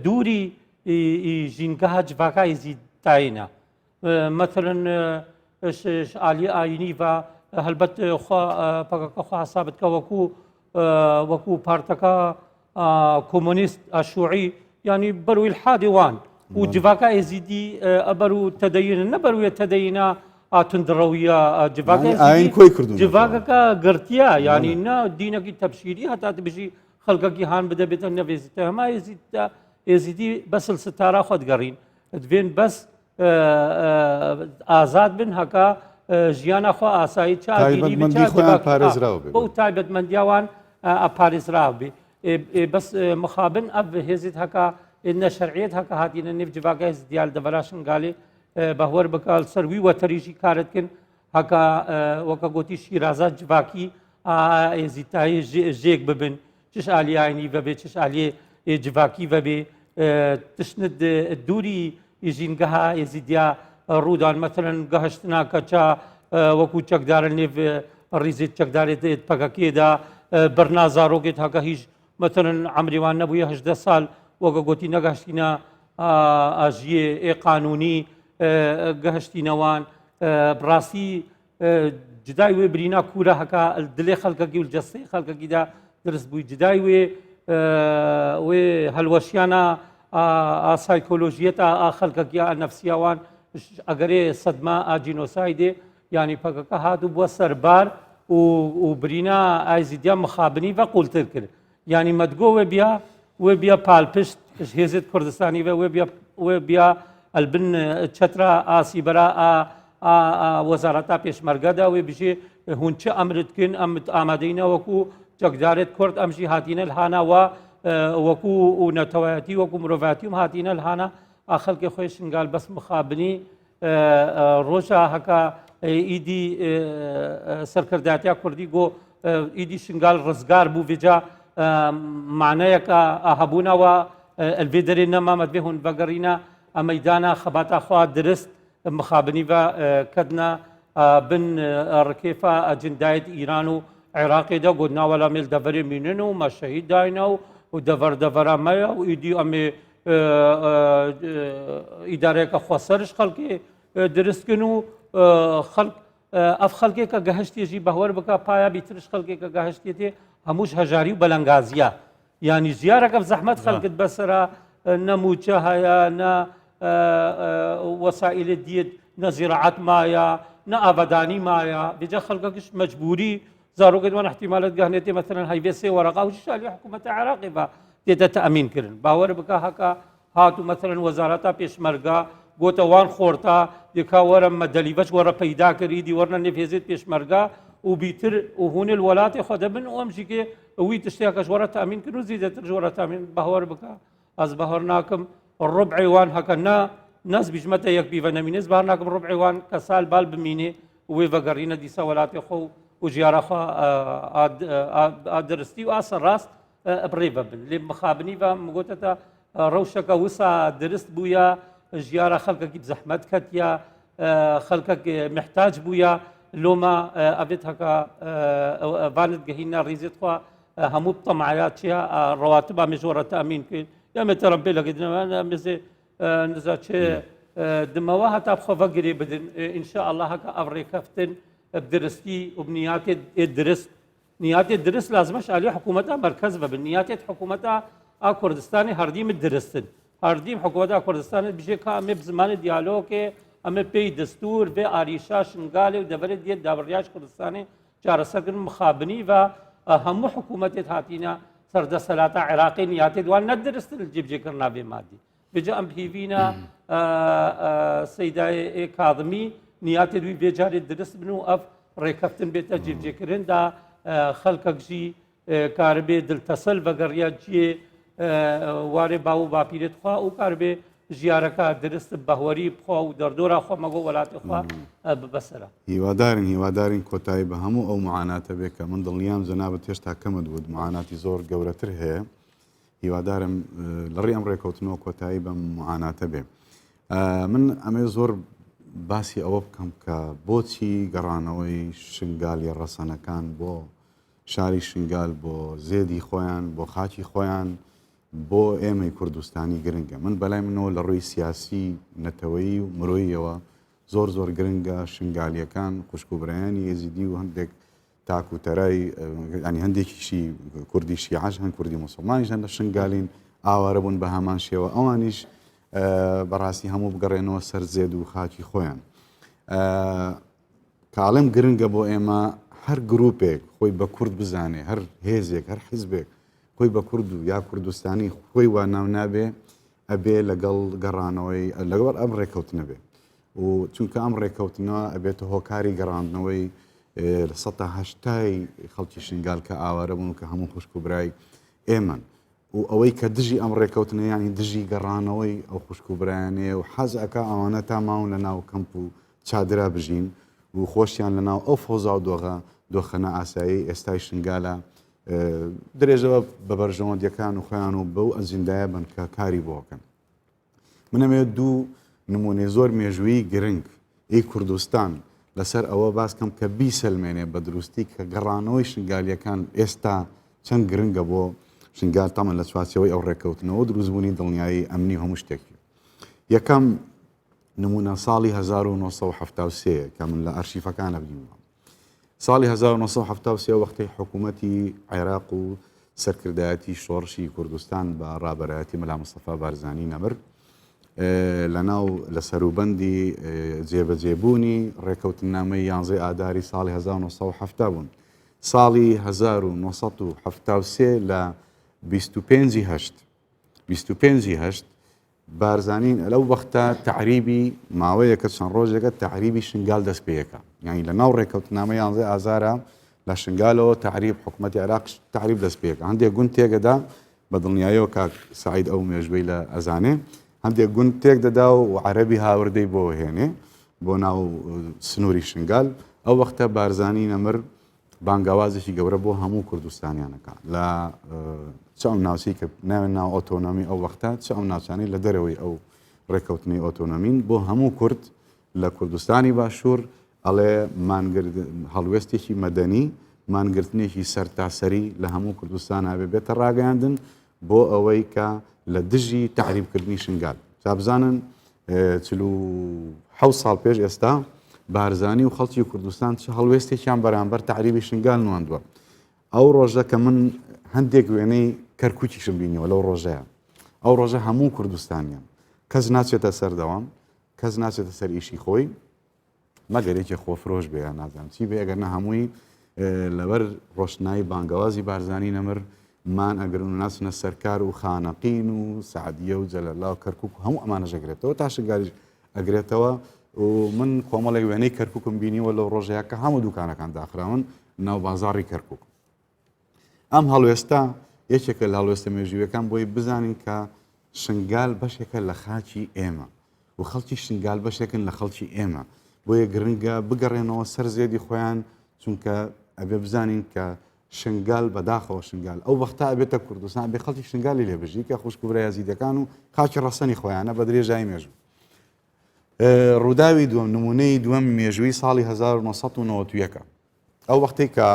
دووری ژینگەها جڤاکای زیدتاینە مەثلەن عالی ئاینی و هەلبەت پەکەکە خوا حسابت کە وەکو پارتەکە کۆمۆنیست ئاشوعی ینی بەروی الحادی وان و جڤاکە ئێزیدی ئەبەر و تەدەینە نەبەرویە تەدەینە ئاتوندڕەویە جڤاکەکە گرتیە ینی نە دینەکی تەبشیری هەتا بژی خەڵکەکی هان بدە بێتە نەڤێزیتە هەما ئێزیدی بەسل ستارا خۆت گەڕین دوێن بەس ئازاد بن هەکە ژیانە خۆ ئاسایی بۆ تایبەتمەندیاوان ئەپارێزراو بێ بەس مخابن ئەف هێزیت هەکە نەشەرعیەت هەکە هاتیینە نێف جڤاکای زیال دەڤەرا شنگالێ بەهوەر بکال سەروی وەتەریژی کارتکن هەکە وەکە گوتی شیرازە جڤاکی ئێزیتایی ژێک ببن چش ئالیانی بەبێ چش ئالیێ جڤاکی بەبێ تشنت دووری ژینگەها ئێزیدیا ڕوودان مەثلەن گەهشتنا کەچا وەکو چەکدارە نێڤ ڕیزیت چەکدارێت پەکەکێدا بەرنا زارۆکێت هەکە هیچ مەثلەن عەمریوان نەبوویە 18 ساڵ وەکە گوتی نەگەشتینە ئاژیێ قانونی گەهشتینەوان بڕاستی جدای وێ برینا کوورە هەکە دلێ خەڵکەکی و جەستەی خەڵکەکیدا درست بووی جدای وێ هەلوەشیانە سایکۆلۆژیەتە خەڵکەکی نەفسیاوان ئەگەرێ سەدمە ئاجینۆسایدێ ینی پەکەکە هاتوو بووە سەربار و برینا ئایزیدیا مخابنی بە قوڵتر کرد ینی مەدگۆ وێ بیا پالپشت هێزت کوردستانی وێ بیا ئەلبن چەترا ئاسیبەرا وەزارەتا پێشمەرگەدا وێ بژێ هونچە ئەمرتکن ئەم ئامادەینە وەکو چەکدارێت کورد ئەمژی هاتیینە هاناوە وەکو و نەتەوایەتی وەکو مرۆڤاتیم هاتیینە هانا خەڵکی خۆی شنگال بەس مخابنی ڕۆژە هەکە ئیدی سەرکرداتیا کوردی گۆ ئیدی شنگال ڕزگار بوو vێجا معنەیەکە هەبوونەوە ئەلێ دەرێ نەمامەد بێ هون بەگەڕینە ئەمەدانە خەباتە خوا درست مخابنی بە کەدنە بن ڕکێفە ئەجندایەت ئیران و عێراقیدا گوت ناوەلا مێل دەڤەرێ مینن و مەشەهید داینە و دەڤەردەڤەرەمەیە و ئیدی ئەمێ ئیدارەیەکە خۆسەرش خەڵکی درستکن و ئەف خەڵکێکە گەهشتێژی بەهوەر بکە پایا بیترش خەڵکێکە گەهشتێتێ هەمووش هەژاری و بەلەنگازیە ینی ژیارەکە زەحمەت خەڵکت بەسرە نەموچە هەیە نە وەسائلە دیت نە زیرەعەت مایە نە ئابەدانی مایە بێجا خەڵکەکەش مەجبوری زارۆکێتوان احتیمالەت گەهنێتێ مەثلەن هەیڤێ سێ وەرەقا و شالی حکوومەتە عێراقی بە تێتە تەئەمینکردن باوەڕ بکە هەکە هاتوو مەثلەن وەزارەتا پێشمەرگە گۆتە وان خۆرتا دێکا وەرە مەدەلیڤەش وەرە پەیدا کردی وەرنە نێفێزێت پێشمەرگە و بیتر و هونێ وڵاتی خۆ دەبن و ئەمژیکێ وی تشتێکە ژوەرە تامین کرد و زیدەتر ژوەرە تامین بەهۆر بکە ئەس بەهۆر ناکەم ڕبعی وان هەکە ناز بیژمەتە یەک بیڤە نەمینێز بار ناکەم ڕبعی وان کە سال بال بمینێ وێ بەگەڕینە دیسە وڵاتی خۆ و ژیارەخوا ئادرستی و ئاسە ڕاست بڕێ ببن لێ مخابنی بە مگوتەتە ڕەوشەکە وسا درست بووە ژیارە خەڵکەکی زەحمەت کەت یا خەڵکەک محتاج بووە لۆمە ئەبێت هەکە بانت گەهینە ڕیزت خوا هەموو تەمایات چیە ڕەواتبا مێژۆرە تامین کرد یا مێتەرەم پێ لەگەدنەوە مێزێ نزا چێ دمەوە هەتا بخۆڤە گرێ بدن ئینشاء الله هەکە ئەڤڕێکەفتن بدرستی و بنیاتێت درست نیاتێت درست لازمەش عالی حکوومەتە مرکز ببن نیاتێت حکوومەتە ئا کوردستانی هەردیمت درستن هەردیم حکوومەتە کوردستانت بژێ کە ئەمێ بزمانی دیالۆکێ ئەمە پێی دەستور بێ ئاریشا شنگالێ و دەبرێت دێت دابڕیاش کوردستانی چارەسەرکردن مخابنی و هەموو حکوومەتێت هاتینە سەردەسەلاتە عێراقی نیاتێت وان نەدرستن جێبجێکردنا بێ مادی بێجا ئەم هیڤینە سەیدای کاظمی نیاتێت وی بێجارێت درست بن و ئەف ڕێکەفتن بێتە جێبجێکردندا خەڵکەکژی کاربێ دڵتەسەل بەگەڕیا جێ وارێ باو و باپیرێت خوا و کاربێ ژیارەکە درست بەهوەری بخوا و دەردۆرا خۆمەگۆ وڵاتی خوا ببەسەرە هیوادارین کۆتایی بە هەموو ئەو معاناتە بێ کە من دڵنیام جەنابەت هێشتا کەمت بود معاناتی زۆر گەورەتر هەیە هیوادارم لەڕێ ئەم ڕێکەوتنەوە کۆتایی بە معاناتە بێ من ئەمێ زۆر باسی ئەوە بکەم کە بۆچی گەڕانەوەی شنگالی ڕەسەنەکان بۆ شاری شنگال بۆ زێدی خۆیان بۆ خاکی خۆیان بۆ ئێمەی کوردستانی گرنگە من بەلای منەوە لە ڕووی سیاسی نەتەوەیی و مرۆیەوە زۆر گرنگە شنگالیەکان خوشکوبرایانی ێزیدی و هەندێک تاکوتەرای ینی هەندێکیشی کوردی شیعەش هەند کوردی موسڵمانیش هەن لە شنگالین ئاوارە بوون بە هەمان شێوە ئەوانیش بەڕاستی هەموو بگەڕێنەوە سەر زێد و خاکی خۆیان کاڵم گرنگە بۆ ئێمە هەر گرروپێک خۆی بە کورد بزانێ هەر هێزێک هەر حیزبێک خۆی بە کورد و یا کوردستانی خۆی وا ناو نابێ ئەبێ لەگەڵ گەڕانەوەی لەگەڵ ئەم ڕێکەوتنە بێ و چونکە ئەم ڕێکەوتنەوە ئەبێتە هۆکاری گەڕاندنەوەی لە ١٨ خەڵکی شنگال کە ئاوارە بوون کە هەموو خوشکوبرای ئێمن و ئەوەی کە دژی ئەم ڕێکەوتنە ینی دژی گەڕانەوەی ئەو خوشکوبرایانێ و حەزەکە ئەوانە تا ماون لە ناو کەمپ و چادرا بژین و خۆشیان لە ناو ئەو فۆزا و دۆخەنە ئاسایی ئێستای شنگالە درێژەوە بە بەرژەوەندیەکان و خۆیان و بەو ئەزیندایە بن کە کاری بۆکەن منەمێت دوو نمونێ زۆر مێژووی گرنگ ئەی کوردستان لەسەر ئەوە باسکەم کە بیسەلمێنێ بە دروستی کە گەڕانەوەی شنگالیەکان ئێستا چەند گرنگە بۆ شنگال تەمەن لە چوارچەوەی ئەو ڕێکەوتنەوە دروستبوونی دڵنیایی ئەمنی هەموو شتێکی یەکەم نمونە ساڵی 1970 کە من لە ئەرشیفەکانە بینەوە ساڵی 1970 وەختەی حکوومەتی عێراق و سەرکردایەتی شۆڕشی کوردستان بە ڕابەرایەتی مەلا مستەفا بارزانی نەمر لەناو لە سەروبەندی جێبەجێبوونی ڕێکەوتنامەی 11 ئاداری ساڵی 1970 بوون ساڵی 1970 لە 25 بارزانین لەو وەختە تعریبی ماوەیەکە چەند ڕۆژێکە تعریبی شنگال دەست پێیەکە یعنی لە ناو ڕێکەوتنامە 11 ئازارە لە شنگالەوە تعریب حکوومەتی عێراق تعریب دەست پێیەکە هەندێک گوند تێگەدا بە دڵنیاییەوە کاک سعید ئەو مێژوەی لە ئەزانێ هەندێک گوند تێک دەدا و عەرەبی هاوردەی بۆ هێنێ بۆ ناو سنووری شنگال ئەو وەختە بارزانی نەمر بانگاوازێکی گەورە بۆ هەموو کوردستانیانەکە لە چ ئەم ناوچەی کە ناوێن ناو ئۆتۆنۆمی ئەو وەختە چ ئەم ناوچانەی لە دەرەوەی ئەو ڕێکەوتنەی ئۆتۆنۆمین بۆ هەموو کورد لە کوردستانی باشوور ئەڵێ هەڵوێستێکی مەدەنی مانگرتنێکی سەرتاسەری لە هەموو کوردستان هەبێ بێتە ڕاگەاندن بۆ ئەوەی کە لە دژی تعریبکردنی شنگال بزانن 7 ساڵ پێش ئێستا بارزانی و خەڵکی کوردستان چ هەڵوێستێکیان بەرامبەر تعریبی شنگال نواندووە ئەو ڕۆژە کە من هەندێک وێنەی کەرکووکیشم بینیەوە لەو ڕۆژەیە ئەو ڕۆژە هەموو کوردستانیان کەس ناچێتە سەردەوام کەس ناچێتە سەر ئیشی خۆی مەگەرێکی خۆفرۆش بێ نازانم چی بێ ئەگەر نە هەمووی لەبەر ڕۆشنایی بانگەوازی بارزانی نەمر مان ئەگەرن و ناچنە سەرکار و خانەقین و سعدیە و جەلەلا و کەرکووک و هەموو ئەمانە ژەگرێتەوە تا شنگالیش ئەگرێتەوە و من کۆمەڵی وێنەی کەرکووکم بینیوە لەو ڕۆژەیە کە هەموو دوکانەکان داخراون ناو بازاڕی کەرکووک ئەم هەڵوێستا یەکێکە لە هەڵوێستە مێژوویەکان بۆی بزانین کە شنگال بەشێکە لە خاچی ئێمە و خەڵکی شنگال بەشێکن لە خەڵکی ئێمە بۆیە گرنگە بگەڕێنەوە سەر زێدی خۆیان چونکە ئەبێ بزانین کە شنگال بەداخەوە شنگال ئەو وەختا ئەبێتە کوردستان بێ خەڵکی شنگالی لێبژی کە خوشکبرە یازیدەکان و خاچی ڕەسەنی خۆیانە بە درێژای مێژوو ڕووداوی دووەم نمونەی دووەم مێژووی ساڵی 1990 ئەو وەختەی کە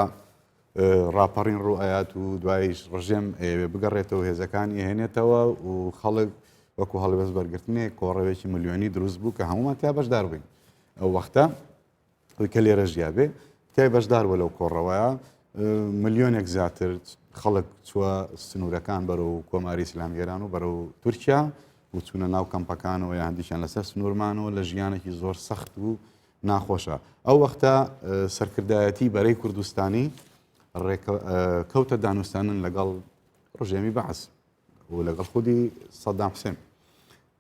ڕاپەڕین ڕوئایات و دوایش ڕژێم بگەڕێتەوە هێزەکانی هێنێتەوە و خەڵک وەکو هەڵبەست بەرگرتنێ کۆڕەوێکی ملیۆنی دروست بوو کە هەمومان تیا بەشدار بووین ئەو وەختە کە لێرە ژیابێ تای بەشدار بە لەو کۆڕەوەیە ملیۆنێک زیاتر خەڵک چووە سنوورەکان بەرەو کۆماری ئیسلامیێران و بەرەو تورکیا و چوونە ناو کەمپەکانەوە یان هەندیشیان لەسەر سنوورمانەوە لە ژیانێکی زۆر سەخت و ناخۆشە ئەو وەختە سەرکردایەتی بەرەی کوردستانی کەوتە دانوستانن لەگەڵ ڕژێمی بەعس و لەگەڵ خودی سەدام حوسێن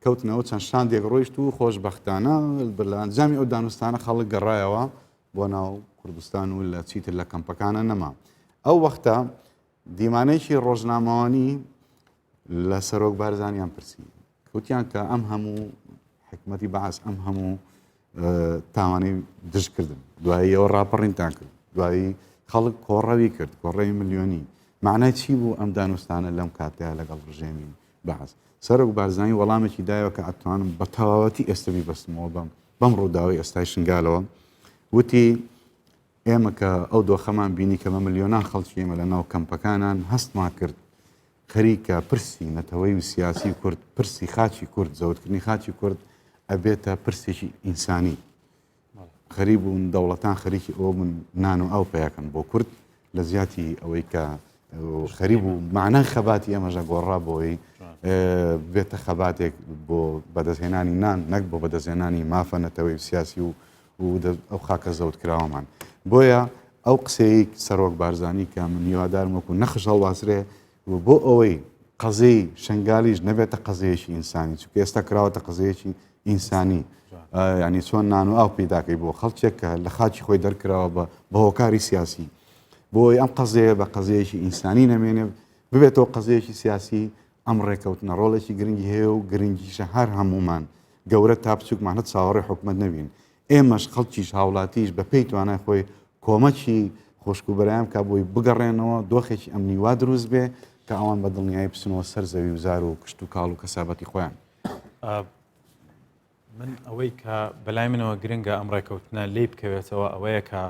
کەوتنەوە چەند شاندێک ڕۆیشت و خۆشبەختانە لە ئەنجامی ئەو دانوستانە خەڵک گەڕایەوە بۆ ناو کوردستان و لە چیتر لە کەمپەکانە نەما ئەو وەختە دیمانەیەکی ڕۆژنامەوانی لە سەرۆک بارزانیان پرسی کەوتیان کە ئەم هەموو حکومەتی بەعس ئەم هەموو تاوانەی دژکردن دوایی ئەوە ڕاپەڕینتان کرد دوایی خەڵک کۆڕەوی کرد کۆڕەوی ملیۆنی معنای چی بوو ئەم دانوستانە لەم کاتەیە لەگەڵ ڕژێمی بەعس سەرۆک بارزانی وەڵامێکی دایەوە کە ئەتوانم بە تەواوەتی ئێستا بیبەستمەوە بەم ڕووداوی ئێستای شنگالەوە وتی ئێمە کە ئەو دۆخەمان بینی کە مە ملیۆنان خەڵکی ئێمە لە ناو کەمپەکانان هەستمان کرد خەریکە پرسی نەتەوەی و سیاسی کورد پرسی خاچی کورد زەوتکردنی خاچی کورد ئەبێتە پرسێکی ئینسانی خەریب بوون دەوڵەتان خەریکی ئەوە من نان و ئەو پیاکەن بۆ کورد لە زیاتی ئەوەی کە خەریب و معنای خەباتی ئەمەژە گۆڕا بۆی بێتە خەباتێک بۆ بەدەستهێنانی نان نەک بۆ بەدەستهێنانی مافە نەتەوەی سیاسی و ئەو خاکە زەوت کراوەمان بۆیە ئەو قسەی سەرۆک بارزانی کە من هیوادارم وەکو نەخش هەڵواسرێ بۆ ئەوەی قەزەی شنگالیش نەبێتە قەزەیەکی ئینسانی چونکە ئێستا کراوەتە قەزەیەکی ئینسانی ینی چۆن نان و ئاو پیداکەی بۆ خەڵکێک کە لە خاچی خۆی دەرکراوە بە هۆکاری سیاسی بۆی ئەم قەزەیە بە قەزەیەکی ئینسانی نەمێنێ ببێتەوە قەزەیەکی سیاسی ئەم ڕێکەوتنە ڕۆڵێکی گرنگی هەیە و گرنگیشە هەر هەمومان گەورە تا بچووکمان هەت چاوەڕێ حکومەت نەبین ئێمەش خەڵکیش هاوڵاتیش بە پێی توانای خۆی کۆمەکی خۆشکوبەرایان کا بۆی بگەڕێنەوە دۆخێکی ئەمنی وا دروست بێ کە ئەوان بە دڵنیایی بچنەوە سەر زەوی و زار و کشت و کاڵ و کەسابەتی خۆیان من ئەوەی کە بەلای منەوە گرنگە ئەم ڕێکەوتنە لێ بکەوێتەوە ئەوەیە کە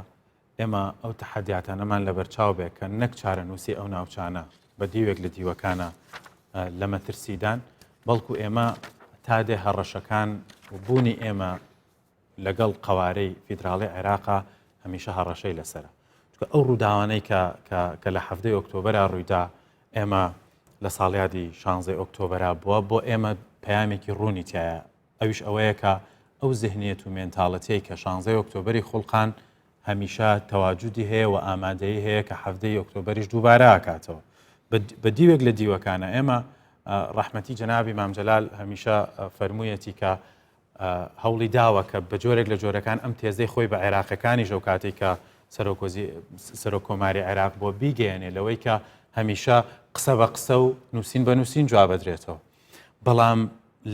ئێمە ئەو تەحەدیاتانەمان لە بەرچاو بێ کە نەک چارەنووسی ئەو ناوچانە بە دیوێک لە دیوەکانە لە مەترسیدان بەڵکو ئێمە تا دێ هەڕەشەکان و بوونی ئێمە لەگەڵ قەوارەی فیدراڵی عێراقا هەمیشە هەڕەشەی لەسرە چونکە ئەو ڕووداوانەی کە لە 7 ئۆکتۆبەرا ڕوویدا ئێمە لە ساڵیادی 16 ئۆکتۆبەرا بووە بۆ ئێمە پەیامێکی ڕوونی تایە ئەویش ئەوەیە کە ئەو زهنیەت و مێنتاڵەتەی کە 16 ئۆکتۆبەری خوڵقان هەمیشە تەواجودی هەیە و ئامادەی هەیە کە 7 ئۆکتۆبەریش دووبارە ئاکاتەوە بە دیوێک لە دیوەکانە ئێمە ڕەحمەتی جەنابی مام جەلال هەمیشە فەرموویەتی کە هەوڵی داوە کە بە جۆرێک لە جۆرەکان ئەم تێزەی خۆی بە عێراقەکانی ژەو کاتێک کە سەرۆک کۆماری عێراق بۆ بیگەیەنێ لەوەی کە هەمیشە قسە بە قسە و نووسین بە نووسین جواب بدرێتەوە بەڵام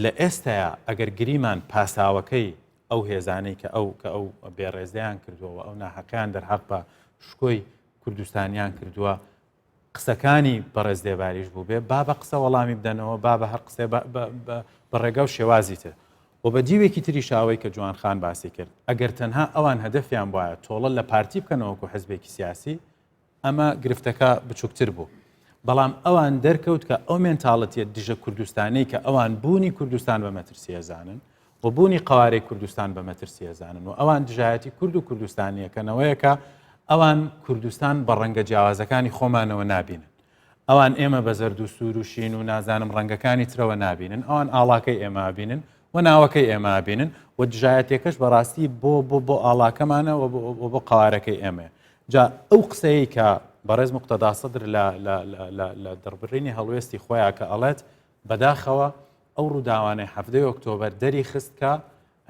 لە ئێستاە ئەگەر گریمان پاساوەکەی ئەو هێزانەی کە ئەو بێڕێزیان کردووە ئەو ناحەکان دەرحەق بە شکۆی کوردستانیان کردووە قسەکانی بەڕێز دێباریش بوو بێ با بە قسە وەڵامی بدەنەوە با بە هەر قسێ بە ڕێگە و شێوازی تر و بە دیوێکی تری شاوەی کە جوان خان باسی کرد ئەگەر تەنها ئەوان هەدەفیان وایە تۆڵە لە پارتی بکەنەوەکو حزبێکی سیاسی ئەمە گرفتەکە بچووکتر بوو بەڵام ئەوان دەرکەوت کە ئەو مێنتاڵەتیە دژە کوردستانی کە ئەوان بوونی کوردستان بە مەترسیەزانن و بوونی قەوارەی کوردستان بە مەترسیەزانن و ئەوان دژایەتی کورد و کوردستانیەکەنەوەیەکە ئەوان کوردستان بە ڕەنگە جیاوازەکانی خۆمانەوە نابینن ئەوان ئێمە بە زەرد و سوور و شین و نازانم ڕەنگەکانی ترەوە نابینن ئەوان ئاڵاکەی ئێمە بینن و ناوەکەی ئێمە بینن و دژایەتێکەش بەڕاستی بۆ ئاڵاکەمانە و بۆ قەوارەکەی ئێمە جا ئەو قسەیە کە بەڕێز مقتەدا سەدر لە دەربڕینی هەڵوێستی خۆیان کە ئەڵێت بەداخەوە ئەو ڕووداوانەی 7 ئۆکتۆبەر دەری خست کە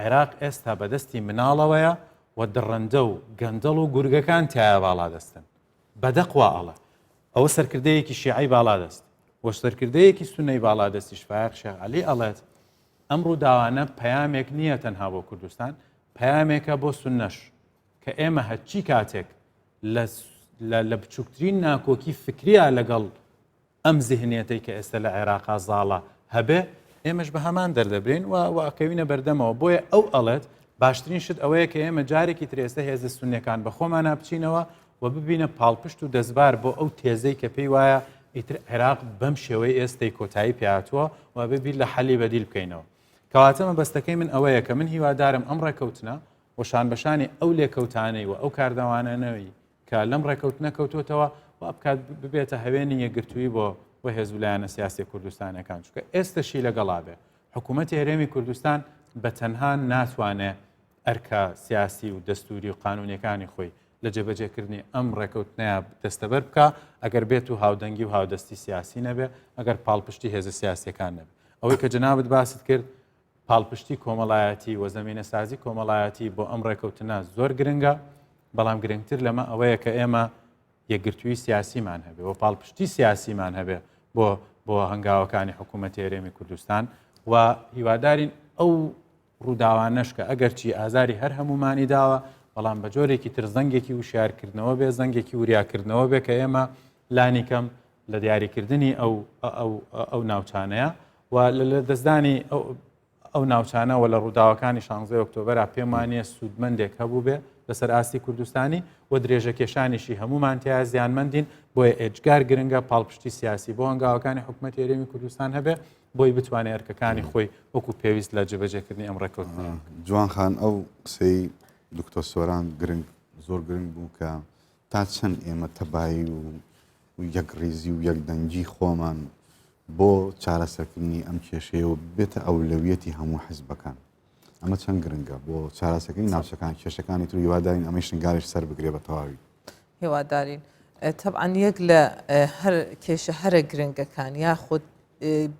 عێراق ئێستا بەدەستی مناڵەوەیە و دڕەندە و گەندەڵ و گورگەکان تایە باڵا دەستن بەدەقوا ئەڵە ئەوە سەرکردەیەکی شیعی باڵادەست وە سەرکردەیەکی سونەی باڵادەستی شفاعق شێخ عەلی ئەڵێت ئەم ڕووداوانە پەیامێک نییە تەنها بۆ کوردستان پەیامێکە بۆ سونەش کە ئێمە هەرچی کاتێک لە بچووکترین ناکۆکی فکریە لەگەڵ ئەم زیهنێتەی کە ئێستا لە عێراقا زاڵە هەبێ ئێمەش بە هەمان دەردەبرین و واکەوینە بەردەمەوە بۆیە ئەو ئەڵێت باشترین شت ئەوەیە کە ئێمە جارێکی ترێستە هێزە سونیەکان بە خۆمان نابچینەوە و ببینە پاڵپشت و دەستبار بۆ ئەو تێزەی کە پێی وایە ئیتر عێراق بەم شێوەی ئێستای کۆتایی پێهاتووە و ببیر لە حەلی بەدیل بکەینەوە کەواتە مەبەستەکەی من ئەوەیە کە من هیوادارم ئەم ڕێکەوتنە وەشان بەشانی ئەو لێکەوتانەی و ئەو کاردەوانانەوەی کە لەم ڕێکەوتنە کەوتوتەوە و بکات ببێتە هەوێنی یەکگرتووی بۆ هێزولایەنە سیاسی کوردستانەکان چونکە ئێستاشی لەگەڵا بێ حکوومەتی هەرێمی کوردستان بە تەنها ناتوانێت ئەرکە سیاسی و دەستوری و قانونیەکانی خۆی لە جێبەجێکردنی ئەم ڕێکەوتنەیە دەستەبەر بکە ئەگەر بێت و هاودەنگی و هاودەستی سیاسی نەبێ ئەگەر پاڵپشتی هێزە سیاسیەکان نەبێت ئەوەی کە جەنابەت باست کرد پاڵپشتی کۆمەڵایەتی و زەمینە سازی کۆمەڵایەتی بۆ ئەم ڕێکەوتنە زۆر گرنگە بەڵام گرنگتر لەمە ئەوەیە کە ئێمە یەکگرتووی سیاسیمان هەبێ و پاڵپشتی سیاسیمان هەبێ بۆ هەنگاوەکانی حکوومەتی هەرێمی کوردستان و هیوادارین ئەو ڕووداوانەش کە ئەگەرچی ئازاری هەر هەمومانی داوە بەڵام بە جۆرێکی تر زەنگێکی وشارکردنەوە بێ زەنگێکی وریاکردنەوە بێ کە ئێمە لانی کەم لە دیاریکردنی ئەو ناوچانەیە و لە دەستدانی ئەو ناوچانەوە لە ڕووداوەکانی 16 ئۆکتۆبەرا پێمانە سوودمەندێک هەبوو بێ لەسەر ئاستی کوردستانی و درێژە کێشانیشی هەمومان تیا زیانمەندین بۆیە ئێجگار گرنگە پاڵپشتی سیاسی بۆ هەنگاوەکانی حکوومەتی هەرێمی کوردستان هەبێ بۆی بتوانێت ئەرکەکانی خۆی وەکو پێویست لە جێبەجێکردنی ئەم ڕێکەوتنە جوان خان ئەو قسەی دکتۆر سۆران گرنگ زۆر گرنگ بوو کە تا چەند ئێمە تەبایی و یەکڕێزی و یەکدەنگی خۆمان بۆ چارەسەرکردنی ئەم کێشەیە و بێتە ئەولەویەتی هەموو حیزبەکان ئەمە چەند گرنگە بۆ چارەسەکردنی ناوچەکان کێشەکانی تر هیوادارین ئەمەی شنگاریش سەر بگرێ بە تەواوی هیوادارین طبعاً یەک لە هەر کێشە هەرە گرنگەکان یاخود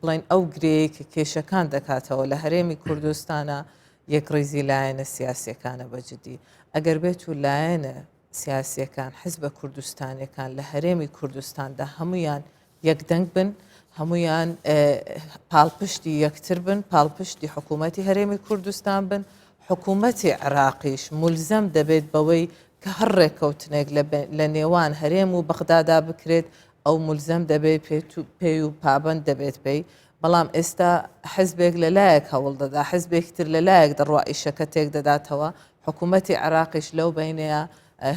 بڵین ئەو گرەیە کە کێشەکان دەکاتەوە لە هەرێمی کوردستانە یەکڕێزی لایەنە سیاسیەکانە بەجددی ئەگەر بێت و لایەنە سیاسیەکان حیزبە کوردستانیەکان لە هەرێمی کوردستاندا هەمویان یەکدەنگ بن هەمویان پاڵپشتی یەکتر بن پاڵپشتی حکوومەتی هەرێمی کوردستان بن حکوومەتی عێراقیش مولزەم دەبێت بەوەی کە هەر ڕێکەوتنێک لە نێوان هەرێم و بەغدادا بکرێت ئەو مولزەم دەبێت پێی و پابند دەبێت پێی بەڵام ئێستا حزبێک لەلایەک هەوڵ دەدا حزبێکی تر لەلایەک دەڕوا ئیشەکە تێک دەداتەوە حکوومەتی عێراقیش لەو بینەیە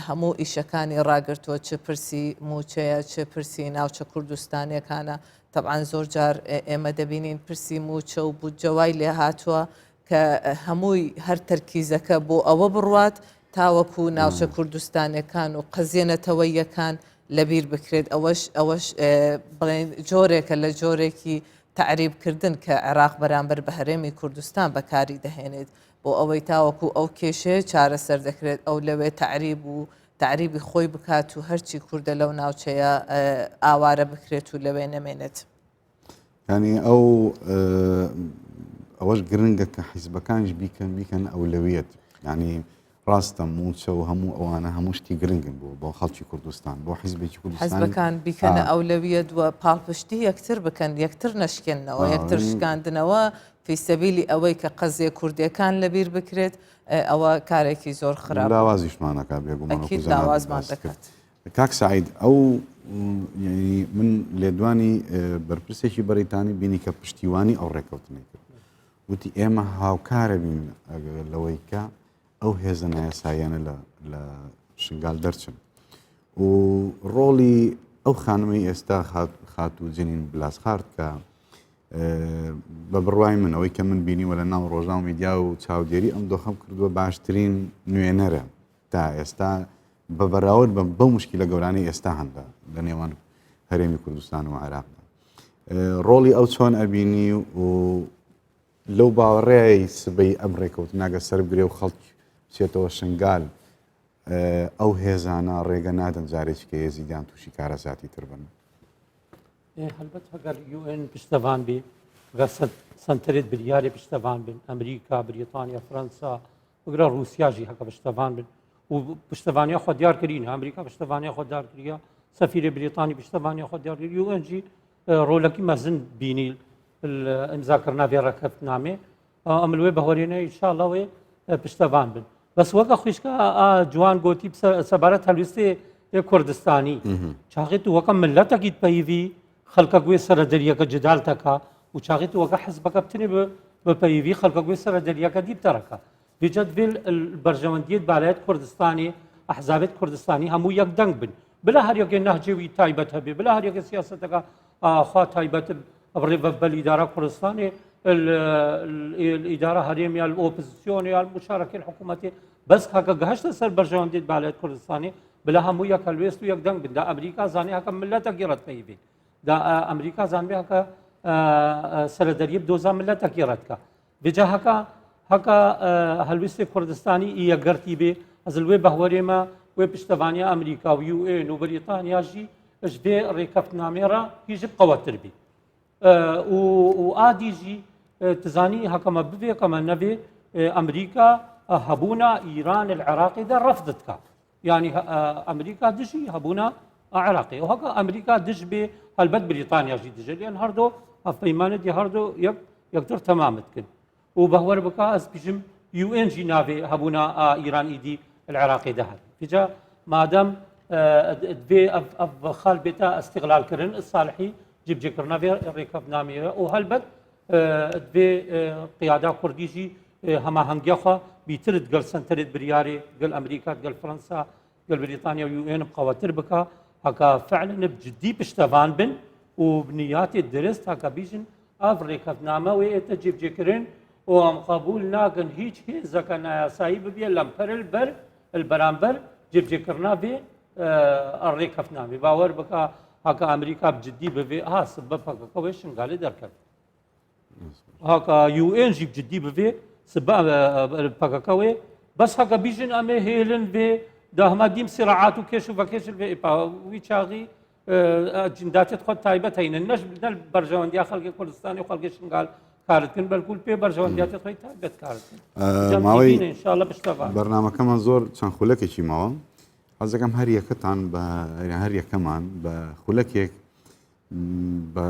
هەموو ئیشەکانی ڕاگرتووە چه پرسی موچەیە چه پرسی ناوچە کوردستانیەکانە طبعاً زۆر جار ئێمە دەبینین پرسی موچە و بودجەوای لێ هاتووە کە هەمووی هەر تەرکیزەکە بۆ ئەوە بڕوات تاوەکو ناوچە کوردستانەکان و قەزیێنەتەوەیەکان لەبیر بکرێت ئەوەش بڵێن جۆرێکە لە جۆرێکی تعریبکردن کە عێراق بەرامبەر بە هەرێمی کوردستان بەکاری دەهێنێت بۆ ئەوەی تاوەکو ئەو کێشەیە چارەسەر دەکرێت ئەو لەوێ تعریبی خۆی بکات و هەرچی کووردە لەو ناوچەیە ئاوارە بکرێت و لەوێ نەمێنێت ینی ئەوەش گرنگە کە حیزبەکانش بیکەن ئەولەویەت ینی ڕاستە موچە و هەموو ئەوانە هەموو شتی گرنگن بۆ خەڵکی کوردستان بۆ حیزبێکی کوردستان حیزبەکان بیکەنە ئەولەویەت وە پاڵپشتی یەکتر بکەن یەکتر نەشکێنەوە یەکتر شکاندنەوە فیسەبیلی ئەوەی کە قەزیە کوردیەکان لەبیر بکرێت ئەوە کارێکی زۆر خراپ لاوازیشمانەکە بێگومان لاوازمان دەکات کاک سعید ئەو من لێدوانی بەرپرسێکی بەریتانی بینی کە پشتیوانی ئەو ڕێکەوتنەی کرد وتی ئێمە هاوکارە بین لەوەی کە ئەو هێزە نایاساییانە لە شنگال دەرچن و ڕۆڵی ئەو خانمەی ئێستا خات و جنین بلاسخارد کە بە بڕوای من ئەوەی کە من بینیوە لە ناو ڕۆژان و میدیا و چاودێری ئەم دۆخەم کردووە باشترین نوێنەرە تا ئێستا بە بەراورد بەو مشکلە گەورانەی ئێستا هەندە لە نێوان هەرێمی کوردستان و عێراقدا ڕۆڵی ئەو چۆن ئەبینی و لەو باوەڕێی سبەی ئەم ڕێکەوتناگە سەر بگرێ و خەڵک چێتەوە شنگال ئەو هێزانە ڕێگە نادەن جارێکی کە هێزیدان تووشی کارەساتی تر بن هەلبەت هەگەر UN پشتەوان بێ سنترێت بریارێ پشتەوان بن ئەمریکا بریتانیا فەرەنسا وەگرە رووسیاژی هەکە پشتەوان بن و پشتەوانیا خۆ دیار کردین ئەمریکا پشتەوانیا خۆ دیار کردە سفير بريطاني بشتبانيا خود يو ان جي رولكي مازن بيني المذاكرنا في ركبت نامي عملوه بهورينا ان شاء الله وي بشتبان بن بس وقت خوشكا جوان قوتي بسبارة هلوستي كردستاني شاغيت وقت ملتك يتبايفي خلقك وي سر دريك جدالتك وشاغيت وقت حزبك بتني ببايفي خلقك وي سر دريك دي بتركه بجد في البرجمندية بالات كردستاني احزاب كردستاني همو يك دنگ بن بلا هر يك نهجوي تايبت هبي بلا هر يك سياستك خا تايبت بريف بالاداره كردستاني الاداره هريميا الاوبوزيسيون المشاركه الحكومتيه بس هكا جهشت سر برجمندية بالات كردستاني بلا همو يك الويست ويك دنگ بن دا امريكا زاني هكا ملتك يرت بايفي دا امريكا زاني هكا سر دريب دوزا ملتك يرتك بجا هكا هلوست كردستاني يقرتي به ازلوي بهوريما وبشتفانيا امريكا ويو ان وبريطانيا جي اجبي ريكفت ناميرا يجب قوة تربي وادي جي تزاني هكا ما بفي كما نبي امريكا هبونا ايران العراقي ده رفضتك يعني امريكا دجي هبونا عراقي وهكا امريكا دج به هالبد بريطانيا جي دجي لان هردو افيمان دي هردو يقدر تمامتكن وبهور بكا از بيجم يو ان جي نافي هبونا ايران ايدي العراقي دهر فجا مادام دبي اف خال بيتا استغلال كرن الصالحي جيب جكرنا في ريكاب نامي وهلبت دبي قياده كرديجي هما هنجيخا بيترد قال سنترد برياري قال امريكا قال فرنسا قال بريطانيا ويو ان بقواتر بكا هكا فعلا بجدي بشتفان بن وبنياتي الدرست هكا بيجن اف ريكاب نامه ويتجيب جكرن وام قبولنا كان هيج زكنا سايب بي البر البرامبر جيب جكرنا في الريكفنا باور بكا هكا امريكا بجدي بفي سبب هكا كويش قال دركت هكا يو ان جيب جدي بفي سبب بكا كوي بس هكا بيجن امي هيلن في ده ما ديم صراعات وكيش وكيش في ويشاغي جندات تخد تايبه هين النجم البرجوان دي خلق كردستان وخلق شنقال كارتكن بالكل بي برجونديات خوي تابت كارتكن ماوي ان شاء الله بشتغل برنامج كمان زور چند خولك شي ماوا حزكم هر يكتان ب هر يكمان بخولك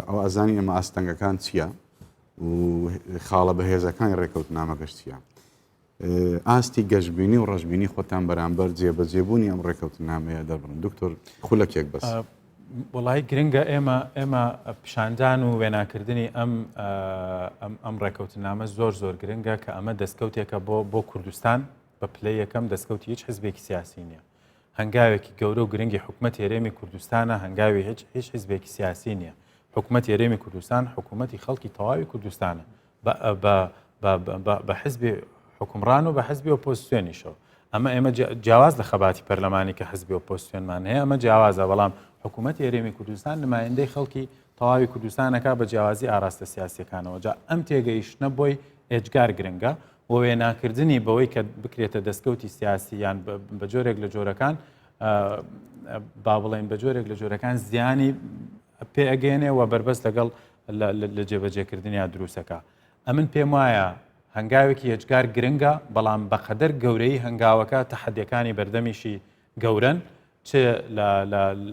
او ازاني اما استنگا كان تيا وخاله بهيزا كان ريكوت نامكشتيا استي جشبيني ورجبيني خوتان برامبر جيبوني ام ريكوت نامه دربن دكتور خولك يك بس والله گرنگە ئێمە پیشاندان و وێناکردنی ئەم ڕێکەوتنامە زۆر گرنگە کە ئەمە دەستکەوتێکە بۆ کوردستان بە پلەی یەکەم دەستکەوتی هیچ حزبێکی سیاسی نییە هەنگاوێکی گەورە و گرنگی حکومەت هێرێمی کوردستانە هەنگاوی هیچ حزبێکی سیاسی نییە حکومەت هێرێمی کوردستان حکومەتی خەڵکی تەواوی کوردستانە بە حزبی حکومڕان و بە حزبی ئۆپۆزیسیۆنیشەوە ئەمە جیاواز لە خەباتی پەرلەمانی کە حزبی ئۆپۆزیسیۆنمان هەیە ئەمە جیاوازە بەڵام حکوومەت هێرێمی کوردستان نمایندەی خەڵکی تەواوی کوردستانەکە بە جیاوازی ئاراستە سیاسیەکانەوە جا ئەم تێگەیشتنە بۆی ئێجگار گرنگە و وێناکردنی بەوەی کە بکرێتە دەستکەوتی سیاسی یان بە جۆرێک لە جۆرەکان با بڵێن بە جۆرێک لە جۆرەکان زیانی پێئەگەێنێ و بەربەست لەگەڵ لە جێبەجێکردنیان دروستەکە ئەمن پێم وایە هەنگاوێکی ئێجگار گرنگە بەڵام بەقەدەر گەورەی هەنگاوەکە تەحەدیەکانی بەردەمیشی گەورن چ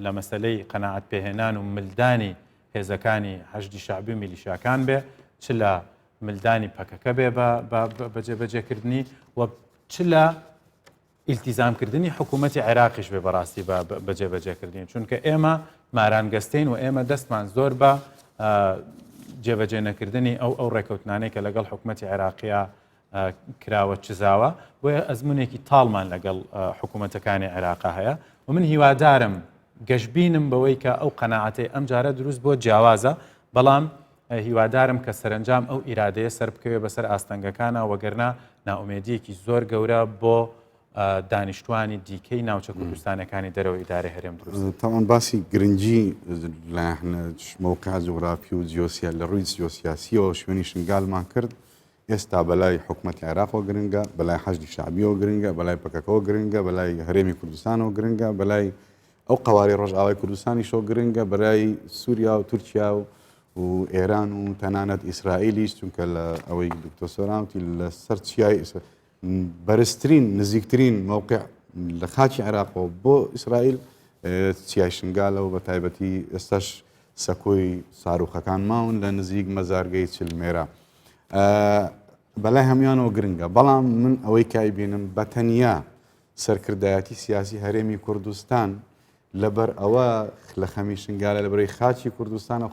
لە مەسەلەی قەناعەت پێهێنان و ملدانی هێزەکانی حەشدی شعبی و میلیشیاکان بێ چ لە ملدانی پەکەکە بێ بە جێبەجێکردنی و چ لە ئیلتیزامکردنی حکوومەتی عێراقیش بێ بەڕاستی بە جێبەجێکردنی چونکە ئێمە مارانگەستین و ئێمە دەستمان زۆر بە جێبەجێ نەکردنی ئەو ڕێکەوتنانەی کە لەگەڵ حکوومەتی عێراقیە کراوە چزاوە بۆیە ئەزمونێکی تاڵمان لەگەڵ حکوومەتەکانی عێراقا هەیە و من هیوادارم گەشببینم بەوەی کە ئەو قەناعەتەی ئەم جارە دروست بۆ جیاوازە بەڵام هیوادارم کە سەرنجام ئەو ئیرادەیە سەر بکەوێ بەسەر ئاستەنگەکانە وەگەرنا ناومێدیەکی زۆر گەورە بۆ دانیشتوانی دیکەی ناوچە کوردستانەکانی دەرەوە ئیدارەی هەرێم دروست طبعا باسی گرنگی لە موقع جغرافی و جیۆسیا لە ڕووی جیۆسیاسیەوە شوێنی شنگالمان کرد ئێستا بەلای حکوومەتی عێراقەوە گرنگە بەلای حەشدی شعبیەوە گرنگە بەلای پەکەکەەوە گرنگە بەلای هەرێمی کوردستانەوە گرنگە بەلای ئەو قواری ڕۆژئاوای کوردستانیشەوە گرنگە بەلای سووریا و تورکیا و ئێران و تەنانەت ئیسرائیلیش چونکە لە ئەوەی دکتۆر سۆرانوتی لە سەر چیای بەرزترین نزیکترین مووقع لە خاکی عێراقەوە بۆ ئیسرائیل چیای شنگالە و بە تایبەتی ئێستاش سەکۆی ساروخەکان ماون لە نزیک مەزارگەی چلمێرە. بەلای هەمویانەوە گرنگە، بەڵام من ئەوەی کای بینم بە تەنیا سەرکردایەتی سیاسی هەرێمی کوردستان لەبەر ئەوە لە خەمی شنگالە لە بەرەی خاچی کوردستان و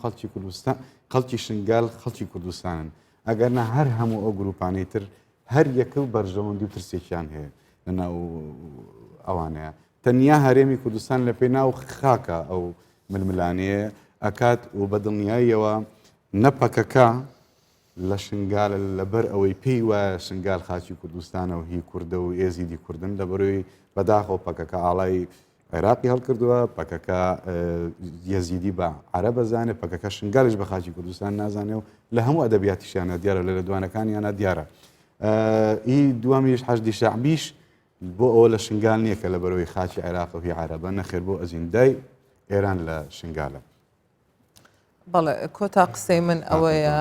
خەڵکی شنگال خەڵکی کوردستانن. ئەگەرنا هەر هەموو ئەو گروپانەی تر هەر یەکە و بەرژەوەندی و ترسێکیان هەیە لەناو ئەوانەیە. تەنیا هەرێمی کوردستان لە پێی ناو خاکە ئەو ململانەیە ئەکات و بە دڵنیاییەوە نەپەکەکە لە شنگالە لەبەر ئەوەی پێی وایە شنگال خاچی کوردستانە و هی کووردە و ئێزیدی کوردن لە بەرەوەی بەداخەوە پەکەکە ئاڵای عێراقی هەڵکردووە، پەکەکە یەزیدی بە عەرەب بەزانێ، پەکەکە شنگالش بە خاچی کوردستان نازانێ و لە هەموو ئەدەبیاتیشیانە دیارە لە دوانەکانیانە دیارە. ئی دووەمیش حەشدی شەعبیش بۆ ئەوە لە شنگال نییە کە لە بەرەوەی خاچی عێراق و هی عەرەبە، نەخێر بۆ ئەزیندای ئێران لە شنگالە. بەڵێ کۆتا قسەی من ئەوەیە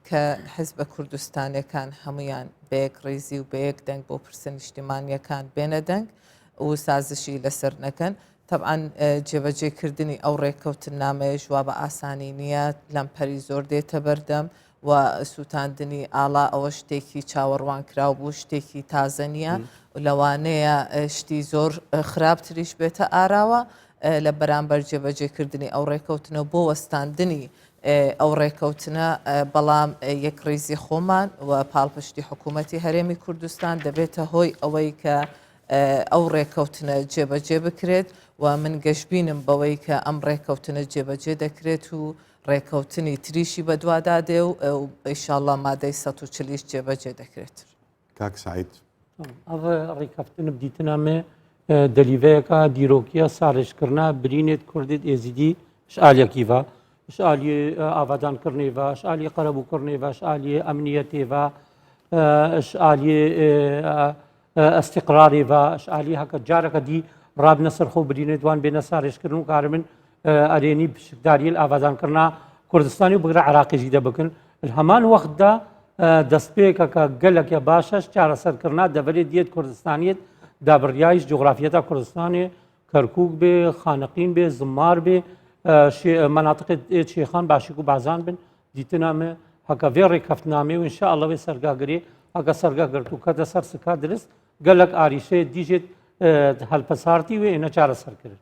کە حیزبە کوردستانیەکان هەمویان بەیەک ڕێزی و بەیەک دەنگ بۆ پرسە نیشتیمانیەکان بێنە دەنگ و سازشی لەسەر نەکەن. طبعاً جێبەجێکردنی ئەو ڕێککەوتن نامەیەش وا بە ئاسانی نییە، لەمپەری زۆر دێتە بەردەم و سووتاندنی ئاڵا ئەوە شتێکی چاوەڕوان کراو بوو، شتێکی تازە نییە و لەوانەیە شتی زۆر خراپتریش بێتە ئاراوە لە بەرامبەر جێبەجێکردنی ئەو ڕێککەوتنە بۆ وەستاندنی ئەو ڕێککەوتنە. بەڵام یەک ڕێزی خۆمان و پاڵپشتی حکوومەتی هەرێمی کوردستان دەبێتە هۆی ئەوەی کە ئەو ڕێککەوتنە جێبەجێ بکرێت و من گەشتبینم بەوەی کە ئەم ڕێککەوتنە جێبەجێ دەکرێت و ڕێککەوتنی تریشی بەدوادادێ و ئینشاءالله مادەی 140 جێبەجێ دەکرێت. کاک سعید ئەوە ڕێککەوتن بدیتنامێ دەلیڤەیەکە دیرۆکیە ساڵێشکردنا برینێت کوردێت ئێزیدی شعالێکیڤە شعالی ئاوادانکردنێڤە شعالی قەرەبووکردنێڤە شعالی ئەمنیەتێڤە شعالی ئەستیقرارێڤە شعالی هەکە جارەکە دی ڕابنە سەرخۆ برینێت وان بێنە ساڕێشکردن و کار من ئەرێنی پشکداری ئاوادانکردنا کوردستانی و بگرە عراقیژی دەبکن هەمان وەختدا دەستپێکە کە گەلێکە باشەش چارەسەرکردنا دەبێت دیێت کوردستانیت دابڕیایش جغرافیەتا کوردستانێ کەرکووک بێ خانەقین بێ زمار بێ مناطقی شێخان باشیک و بازان بن دیتنامێ هەکە vê ڕێککەفتنامێ و ئینشاءالله وێ سەرگاگرێ هەکە سەرگاگرت و کەتە سەر سکا درست گەلک ئاریشەیە دیژێت هەلپەسارتی وێ ئێنە چارەسەرکرد.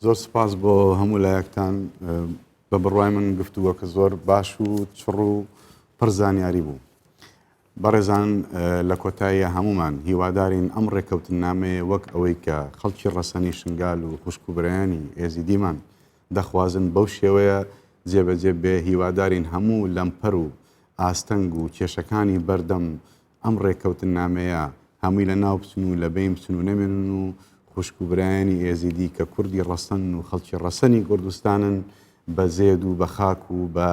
زۆر سپاس بۆ هەموو لایەکتان بە بڕوای من گفتووەکە زۆر باش و چڕ و پڕزانیاری بوو. بەڕێزان لە کۆتاییە هەمومان هیوادارین ئەم ڕێککەوتنامەیە وەک ئەوەی کە خەڵکی ڕەسەنی شنگال و خوشکوبرایانی ئێزیدیمان دەخوازن بەو شێوەیە جێبەجێ بێ. هیوادارین هەموو لەمپەر و ئاستەنگ و کێشەکانی بەردەم ئەم ڕێککەوتنامەیە هەمووی لە ناو بچن و لە بین بچن و نەمێنن و خوشکوبرایانی ئێزیدی کە کوردی ڕەسەن و خەڵکی ڕەسەنی کوردستانن بە زێد و بە خاک و بە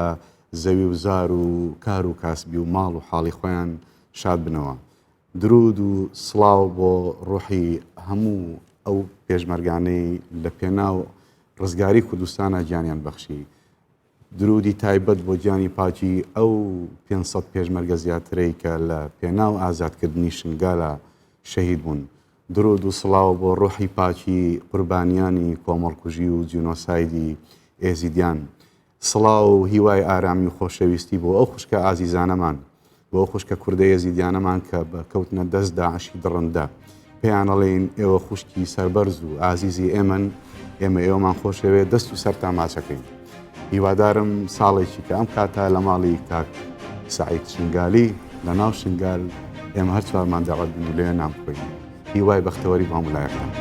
زەوی و زار و کار و کاسبی و ماڵ و حاڵی خۆیان شاد بنەوە. درود و سڵاو بۆ ڕۆحی هەموو ئەو پێشمەرگانەی لە پێناو ڕزگاری کوردستانە گیانیان بەخشی. درودی تایبەت بۆ گیانی پاکی ئەو 500 پێشمەرگە زیاترەی کە لە پێناو ئازادکردنی شنگالە شەهید بوون. درود و سڵاو بۆ ڕۆحی پاکی قوربانیانی کۆمەڵکوژی و جینۆسایدی ئێزیدیان. سڵاو و هیوای ئارامی و خۆشەویستی بۆ ئەو خوشکە ئازیزانەمان، بۆ ئەو خوشکە کوردە ئێزیدیانەمان کە بە کەوتنە دەست داعشی دڕندە پێیان ئەڵێن ئێوە خوشکی سەربەرز و ئازیزی ئێمەن، ئێمە ئێوەمان خۆشەوێ دەست و سەرتان ماچەکەین. هیوادارم ساڵێکی کە ئەم کاتا لە ماڵی کاک سعید شنگالی لە ناو شنگال ئێمە هەر چوارمان داوەت بن و لێ نام بخۆین. هیوای بەختەوەری بۆ هەموو لایەکان.